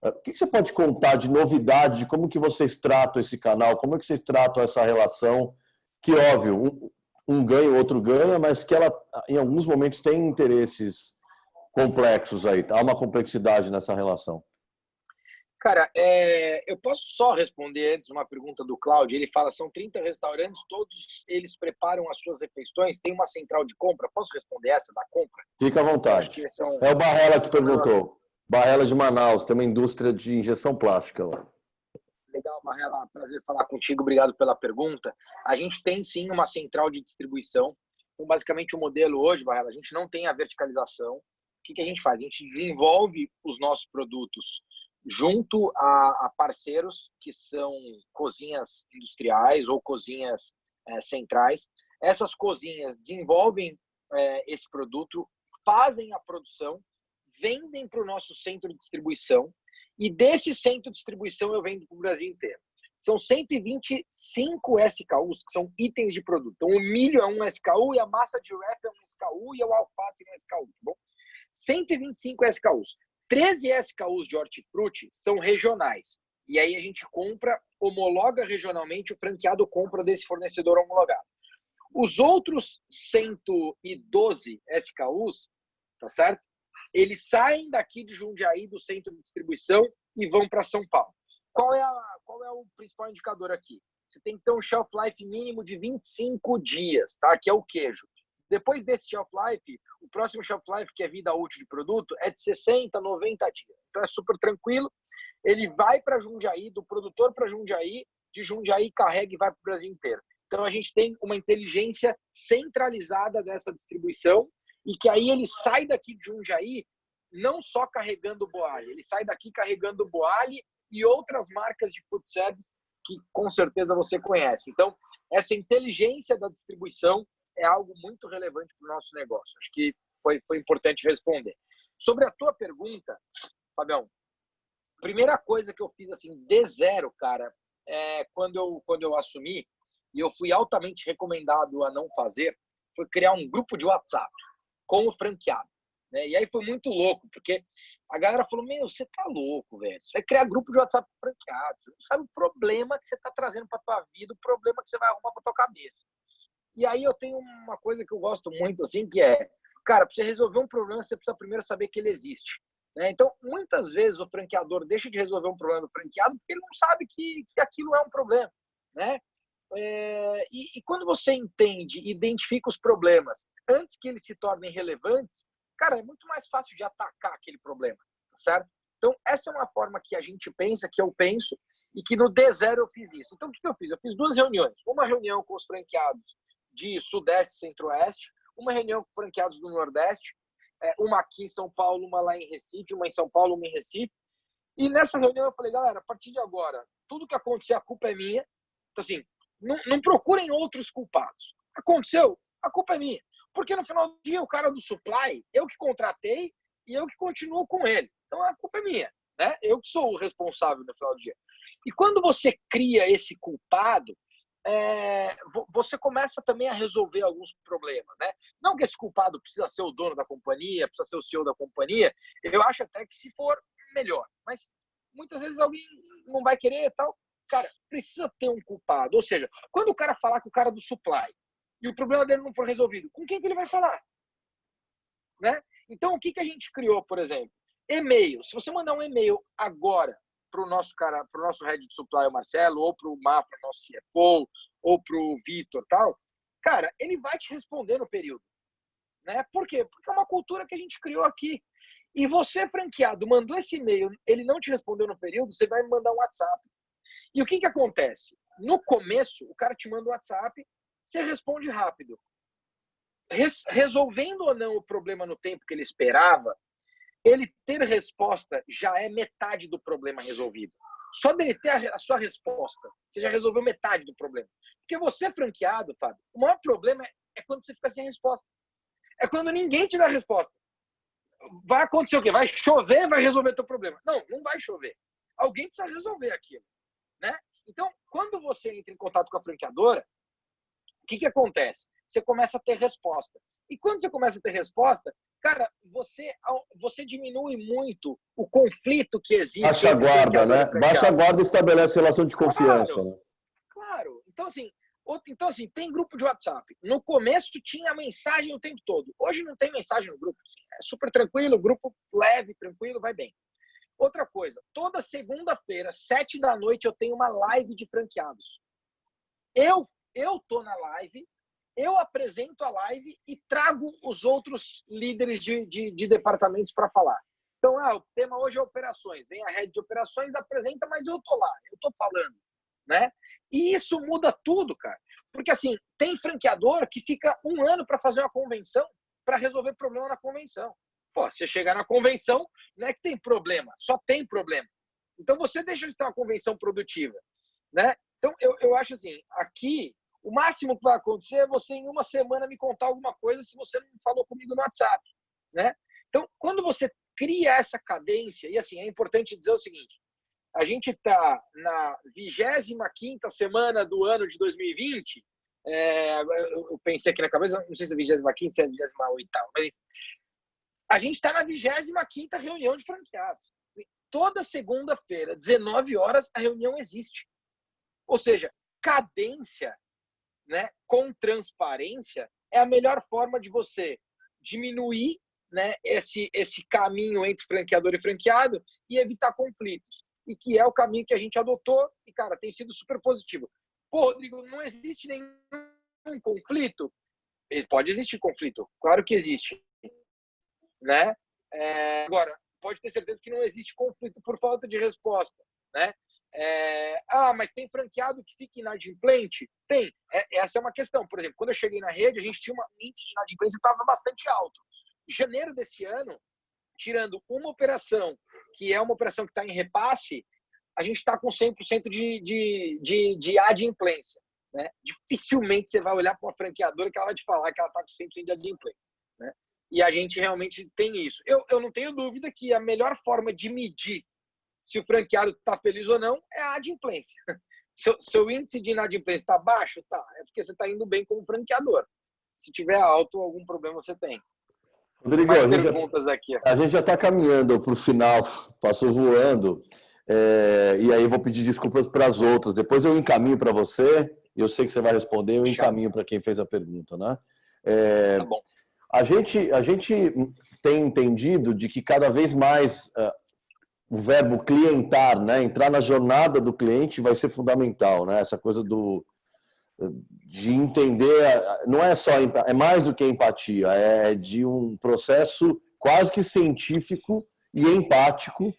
O que você pode contar de novidade, de como que vocês tratam esse canal, como é que vocês tratam essa relação, que, óbvio, um ganha, o outro ganha, mas que ela, em alguns momentos, tem interesses complexos aí, há uma complexidade nessa relação. Cara, eu posso só responder antes uma pergunta do Cláudio. Ele fala, são 30 restaurantes, todos eles preparam as suas refeições, tem uma central de compra. Posso responder essa da compra? Fica à vontade. É o Barrela que perguntou. Barrela de Manaus, tem uma indústria de injeção plástica lá. Legal, Barrela, prazer falar contigo, obrigado pela pergunta. A gente tem sim uma central de distribuição. Então, basicamente, o modelo hoje, Barrela, a gente não tem a verticalização. O que a gente faz? A gente desenvolve os nossos produtos junto a parceiros que são cozinhas industriais ou cozinhas centrais. Essas cozinhas desenvolvem esse produto, fazem a produção, vendem para o nosso centro de distribuição e desse centro de distribuição eu vendo para o Brasil inteiro. São 125 SKUs, que são itens de produto. Então, o milho é um SKU e a massa de wrap é um SKU e o alface é um SKU, tá bom? 125 SKUs. 13 SKUs de hortifruti são regionais. E aí a gente homologa regionalmente, o franqueado compra desse fornecedor homologado. Os outros 112 SKUs, tá certo? Eles saem daqui de Jundiaí, do centro de distribuição, e vão para São Paulo. Qual é o principal indicador aqui? Você tem que ter um shelf life mínimo de 25 dias, tá? Que é o queijo. Depois desse shelf life, o próximo shelf life, que é vida útil de produto, é de 60, 90 dias. Então é super tranquilo. ele vai para Jundiaí, do produtor para Jundiaí, de Jundiaí carrega e vai para o Brasil inteiro. Então, a gente tem uma inteligência centralizada dessa distribuição e que aí ele sai daqui de Jundiaí não só carregando o Boali, ele sai daqui carregando o Boali e outras marcas de food service que com certeza você conhece. Então, essa inteligência da distribuição é algo muito relevante para o nosso negócio. Acho que foi importante responder. Sobre a tua pergunta, Fabião, primeira coisa que eu fiz assim de zero, cara, quando eu assumi, e eu fui altamente recomendado a não fazer, foi criar um grupo de WhatsApp com o franqueado, né? E aí foi muito louco, porque a galera falou, você tá louco, velho. Você vai criar grupo de WhatsApp com franqueado, você não sabe o problema que você tá trazendo pra tua vida, o problema que você vai arrumar pra tua cabeça. E aí eu tenho uma coisa que eu gosto muito, assim, que cara, pra você resolver um problema, você precisa primeiro saber que ele existe. Então, muitas vezes o franqueador deixa de resolver um problema do franqueado porque ele não sabe que aquilo é um problema, né? E quando você entende e identifica os problemas antes que eles se tornem relevantes, cara, é muito mais fácil de atacar aquele problema, certo? Então, essa é uma forma que a gente pensa, que eu penso, e que no D0 eu fiz isso. Então, o que eu fiz? Eu fiz 2 reuniões. Uma reunião com os franqueados de Sudeste e Centro-Oeste, uma reunião com franqueados do Nordeste, uma aqui em São Paulo, uma lá em Recife, uma em São Paulo, uma em Recife. E nessa reunião eu falei, galera, a partir de agora, tudo que acontecer, a culpa é minha. Então, assim, não procurem outros culpados. Aconteceu, a culpa é minha. Porque no final do dia, o cara do supply, eu que contratei e eu que continuo com ele. Então, a culpa é minha, né? Eu que sou o responsável no final do dia. E quando você cria esse culpado, você começa também a resolver alguns problemas, né? Não que esse culpado precisa ser o dono da companhia, precisa ser o CEO da companhia. Eu acho até que se for, melhor. Mas muitas vezes alguém não vai querer e tal. Cara, precisa ter um culpado. Ou seja, quando o cara falar com o cara do supply e o problema dele não for resolvido, com quem que ele vai falar? Né? Então, o que a gente criou, por exemplo? E-mail. Se você mandar um e-mail agora para o nosso head de supply, o Marcelo, ou para o Má, para o nosso CFO, ou para o Vitor, tal, cara, ele vai te responder no período. Né? Por quê? Porque é uma cultura que a gente criou aqui. E você, franqueado, mandou esse e-mail, ele não te respondeu no período, você vai me mandar um WhatsApp. E o que acontece? No começo, o cara te manda um WhatsApp, você responde rápido. Resolvendo ou não o problema no tempo que ele esperava, ele ter resposta já é metade do problema resolvido. Só dele ter a sua resposta, você já resolveu metade do problema. Porque você, franqueado, Fábio, o maior problema é quando você fica sem resposta. É quando ninguém te dá resposta. Vai acontecer o quê? Vai chover, vai resolver teu problema. Não, não vai chover. Alguém precisa resolver aquilo. Né? Então, quando você entra em contato com a franqueadora, o que acontece? Você começa a ter resposta. E quando você começa a ter resposta, cara, você diminui muito o conflito que existe. Baixa a guarda, né? Baixa a guarda e estabelece relação de confiança. Claro, né? Claro. Então, assim, tem grupo de WhatsApp. No começo tinha mensagem o tempo todo. Hoje não tem mensagem no grupo. Assim, é super tranquilo, o grupo leve, tranquilo, vai bem. Outra coisa, toda segunda-feira, 7 da noite, eu tenho uma live de franqueados. Eu tô na live, eu apresento a live e trago os outros líderes de departamentos para falar. Então, o tema hoje é operações. Vem a head de operações, apresenta, mas eu tô lá, eu tô falando, né? E isso muda tudo, cara. Porque, assim, tem franqueador que fica 1 ano para fazer uma convenção, para resolver problema na convenção. Pô, você chegar na convenção, não é que tem problema, só tem problema. Então, você deixa de ter uma convenção produtiva, né? Então, eu acho assim, aqui, o máximo que vai acontecer é você, em 1 semana, me contar alguma coisa se você não falou comigo no WhatsApp, né? Então, quando você cria essa cadência, e assim, é importante dizer o seguinte, a gente está na 25ª semana do ano de 2020, eu pensei aqui na cabeça, não sei se é 25ª, se é 28ª, mas a gente está na 25ª reunião de franqueados. Toda segunda-feira, 19 horas, a reunião existe. Ou seja, cadência, né, com transparência é a melhor forma de você diminuir, né, esse caminho entre franqueador e franqueado e evitar conflitos. E que é o caminho que a gente adotou e, cara, tem sido super positivo. Pô, Rodrigo, não existe nenhum conflito? Pode existir conflito, claro que existe. Né? Agora, pode ter certeza que não existe conflito por falta de resposta, né? Mas tem franqueado que fica inadimplente? Tem. Essa é uma questão. Por exemplo, quando eu cheguei na rede, a gente tinha um índice de inadimplência que estava bastante alto. Em janeiro desse ano, tirando uma operação, que é uma operação que está em repasse, a gente está com 100% de adimplência, né? Dificilmente você vai olhar para uma franqueadora que ela vai te falar que ela está com 100% de adimplência, né? E a gente realmente tem isso. Eu não tenho dúvida que a melhor forma de medir se o franqueado está feliz ou não é a adimplência. Seu índice de inadimplência está baixo? Tá. É porque você está indo bem como franqueador. Se tiver alto, algum problema você tem. Rodrigo, Mais perguntas aqui. A gente já está caminhando para o final, passou voando, e aí eu vou pedir desculpas para as outras. Depois eu encaminho para você, e eu sei que você vai responder, eu encaminho para quem fez a pergunta, né? Tá bom. A gente tem entendido de que cada vez mais o verbo clientar, né, entrar na jornada do cliente vai ser fundamental, né? Essa coisa de entender, não é só, é mais do que empatia, é de um processo quase que científico e empático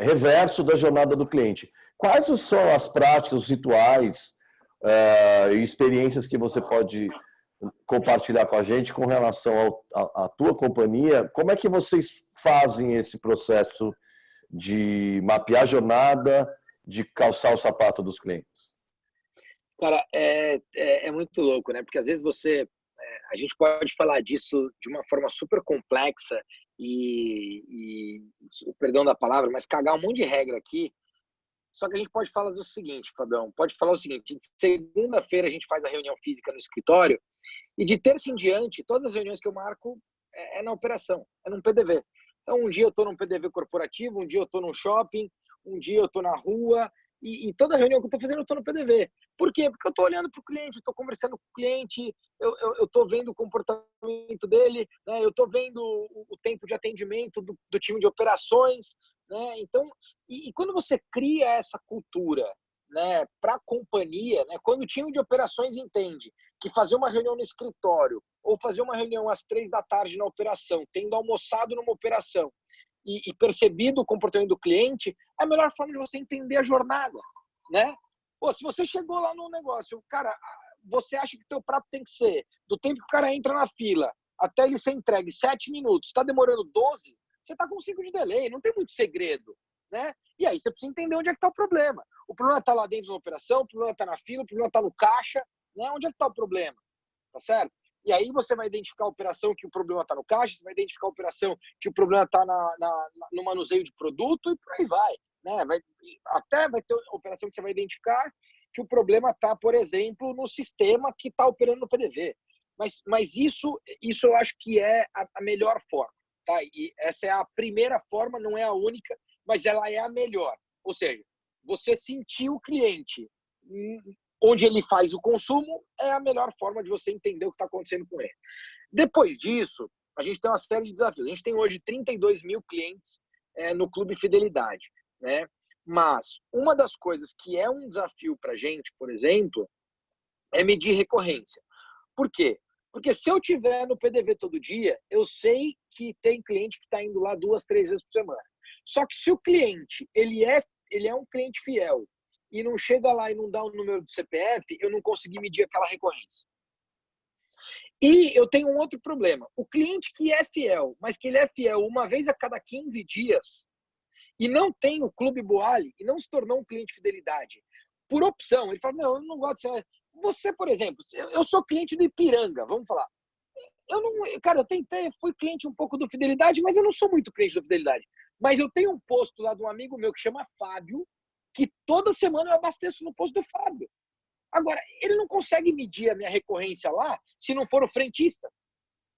reverso da jornada do cliente. Quais são as práticas, os rituais e experiências que você pode compartilhar com a gente com relação à tua companhia? Como é que vocês fazem esse processo de mapear a jornada, de calçar o sapato dos clientes? Cara, é muito louco, né? Porque às vezes a gente pode falar disso de uma forma super complexa e perdão da palavra, mas cagar um monte de regra aqui. Só que a gente pode falar o seguinte, Fabião, pode falar o seguinte: de segunda-feira a gente faz a reunião física no escritório e de terça em diante, todas as reuniões que eu marco é na operação, é num PDV. Então, um dia eu estou num PDV corporativo, um dia eu estou num shopping, um dia eu estou na rua, e toda reunião que eu estou fazendo eu estou no PDV. Por quê? Porque eu estou olhando para o cliente, estou conversando com o cliente, eu estou vendo o comportamento dele, né? Eu estou vendo o tempo de atendimento do time de operações, né? Então, e quando você cria essa cultura, né, para a companhia, né, quando o time de operações entende que fazer uma reunião no escritório ou fazer uma reunião às 3 da tarde na operação, tendo almoçado numa operação e percebido o comportamento do cliente, é a melhor forma de você entender a jornada, né? Pô, se você chegou lá no negócio, cara, você acha que o teu prato tem que ser do tempo que o cara entra na fila até ele ser entregue 7 minutos, está demorando 12, você está com 5 de delay, não tem muito segredo, né? E aí você precisa entender onde é que está o problema. O problema está lá dentro da operação, o problema está na fila, o problema está no caixa, né? Onde é que está o problema? Tá certo? E aí você vai identificar a operação que o problema está no caixa, você vai identificar a operação que o problema está no manuseio de produto e por aí vai, né? Até vai ter operação que você vai identificar que o problema está, por exemplo, no sistema que está operando no PDV. Mas isso eu acho que é a melhor forma, tá? E essa é a primeira forma, não é a única, mas ela é a melhor. Ou seja, você sentir o cliente onde ele faz o consumo é a melhor forma de você entender o que está acontecendo com ele. Depois disso, a gente tem uma série de desafios. A gente tem hoje 32 mil clientes no Clube Fidelidade, né? Mas uma das coisas que é um desafio para a gente, por exemplo, é medir recorrência. Por quê? Porque se eu tiver no PDV todo dia, eu sei que tem cliente que está indo lá 2, 3 vezes por semana. Só que se o cliente ele é um cliente fiel e não chega lá e não dá o número do CPF, eu não consegui medir aquela recorrência. E eu tenho um outro problema. O cliente que é fiel, mas que ele é fiel uma vez a cada 15 dias e não tem o Clube Boali e não se tornou um cliente fidelidade, por opção, ele fala, não, eu não gosto de ser... Você, por exemplo, eu sou cliente do Ipiranga, vamos falar. Cara, eu tentei, fui cliente um pouco do Fidelidade, mas eu não sou muito cliente do Fidelidade. Mas eu tenho um posto lá de um amigo meu que chama Fábio, que toda semana eu abasteço no posto do Fábio. Agora, ele não consegue medir a minha recorrência lá se não for o frentista,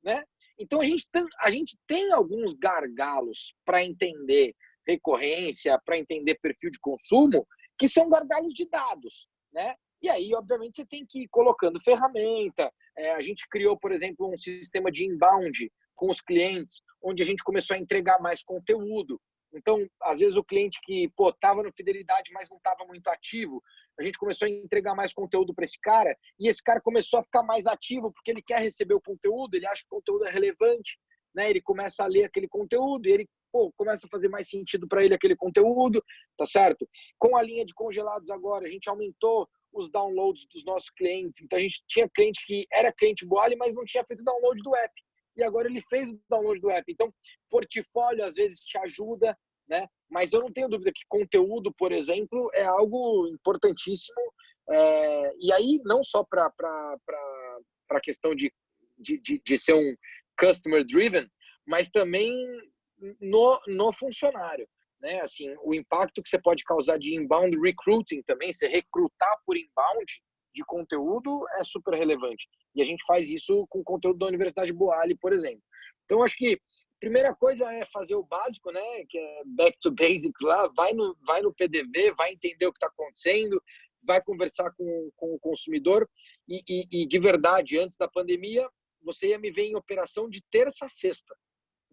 né? Então, a gente tem alguns gargalos para entender recorrência, para entender perfil de consumo, que são gargalos de dados, né? E aí, obviamente, você tem que ir colocando ferramenta. A gente criou, por exemplo, um sistema de inbound com os clientes, onde a gente começou a entregar mais conteúdo. Então, às vezes, o cliente que estava no Fidelidade, mas não estava muito ativo, a gente começou a entregar mais conteúdo para esse cara, e esse cara começou a ficar mais ativo porque ele quer receber o conteúdo, ele acha que o conteúdo é relevante, né? Ele começa a ler aquele conteúdo e ele começa a fazer mais sentido para ele aquele conteúdo, tá certo? Com a linha de congelados agora, a gente aumentou os downloads dos nossos clientes. Então, a gente tinha cliente que era cliente Boali, mas não tinha feito download do app. E agora ele fez o download do app. Então, portfólio às vezes te ajuda, né? Mas eu não tenho dúvida que conteúdo, por exemplo, é algo importantíssimo. E aí, não só para a questão de ser um customer driven, mas também no funcionário, né? Assim, o impacto que você pode causar de inbound recruiting também, você recrutar por inbound de conteúdo é super relevante. E a gente faz isso com o conteúdo da Universidade Boali, por exemplo. Então, acho que a primeira coisa é fazer o básico, né? Que é back to basics lá, vai no PDV, vai entender o que está acontecendo, vai conversar com o consumidor e de verdade, antes da pandemia, você ia me ver em operação de terça a sexta,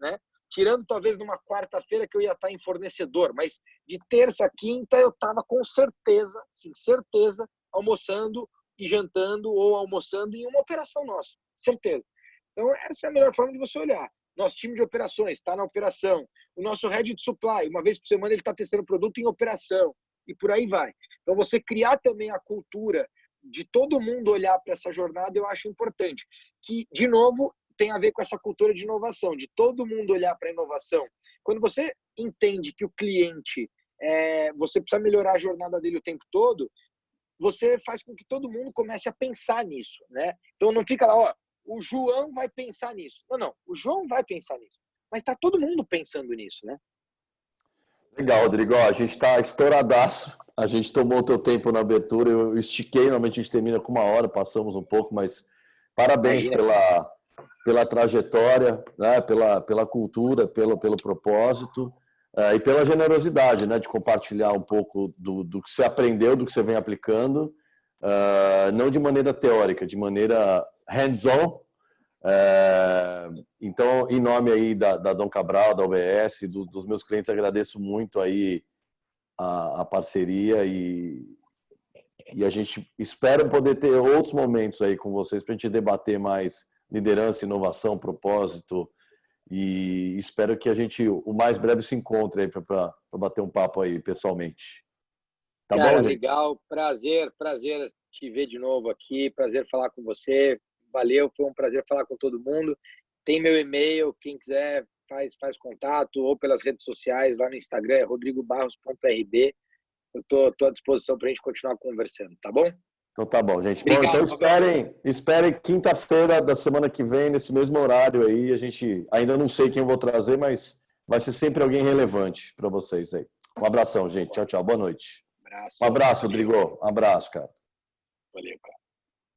né? Tirando talvez numa quarta-feira que eu ia estar em fornecedor, mas de terça a quinta eu estava com certeza, sim, certeza, almoçando e jantando ou almoçando em uma operação nossa, certeza. Então essa é a melhor forma de você olhar. Nosso time de operações está na operação, o nosso head de supply, uma vez por semana ele está testando produto em operação e por aí vai. Então você criar também a cultura de todo mundo olhar para essa jornada, eu acho importante. Que, de novo, tem a ver com essa cultura de inovação, de todo mundo olhar para a inovação. Quando você entende que o cliente, você precisa melhorar a jornada dele o tempo todo, você faz com que todo mundo comece a pensar nisso, né? Então não fica lá, o João vai pensar nisso. Não, o João vai pensar nisso. Mas está todo mundo pensando nisso, né? Legal, Rodrigo. A gente está estouradaço. A gente tomou o teu tempo na abertura. Eu estiquei, normalmente a gente termina com 1 hora, passamos um pouco, mas parabéns pela trajetória, né? pela cultura, pelo propósito e pela generosidade, né? De compartilhar um pouco do que você aprendeu, do que você vem aplicando, não de maneira teórica, de maneira hands-on. Então, em nome aí da Dom Cabral, da UBS, dos meus clientes, agradeço muito aí a parceria e a gente espera poder ter outros momentos aí com vocês para a gente debater mais liderança, inovação, propósito e espero que a gente, o mais breve, se encontre aí para bater um papo aí pessoalmente. Tá Cara, bom, gente? legal, prazer te ver de novo aqui, prazer falar com você, valeu, foi um prazer falar com todo mundo. Tem meu e-mail, quem quiser faz contato, ou pelas redes sociais, lá no Instagram, é rodrigobarros.rb. Eu tô à disposição para a gente continuar conversando, tá bom? Então tá bom, gente. Obrigado, Bom, então esperem quinta-feira da semana que vem, nesse mesmo horário aí. A gente ainda não sei quem eu vou trazer, mas vai ser sempre alguém relevante para vocês aí. Um abração, gente. Tchau, tchau. Boa noite. Abraço. Um abraço, Valeu. Rodrigo. Um abraço, cara. Valeu, cara.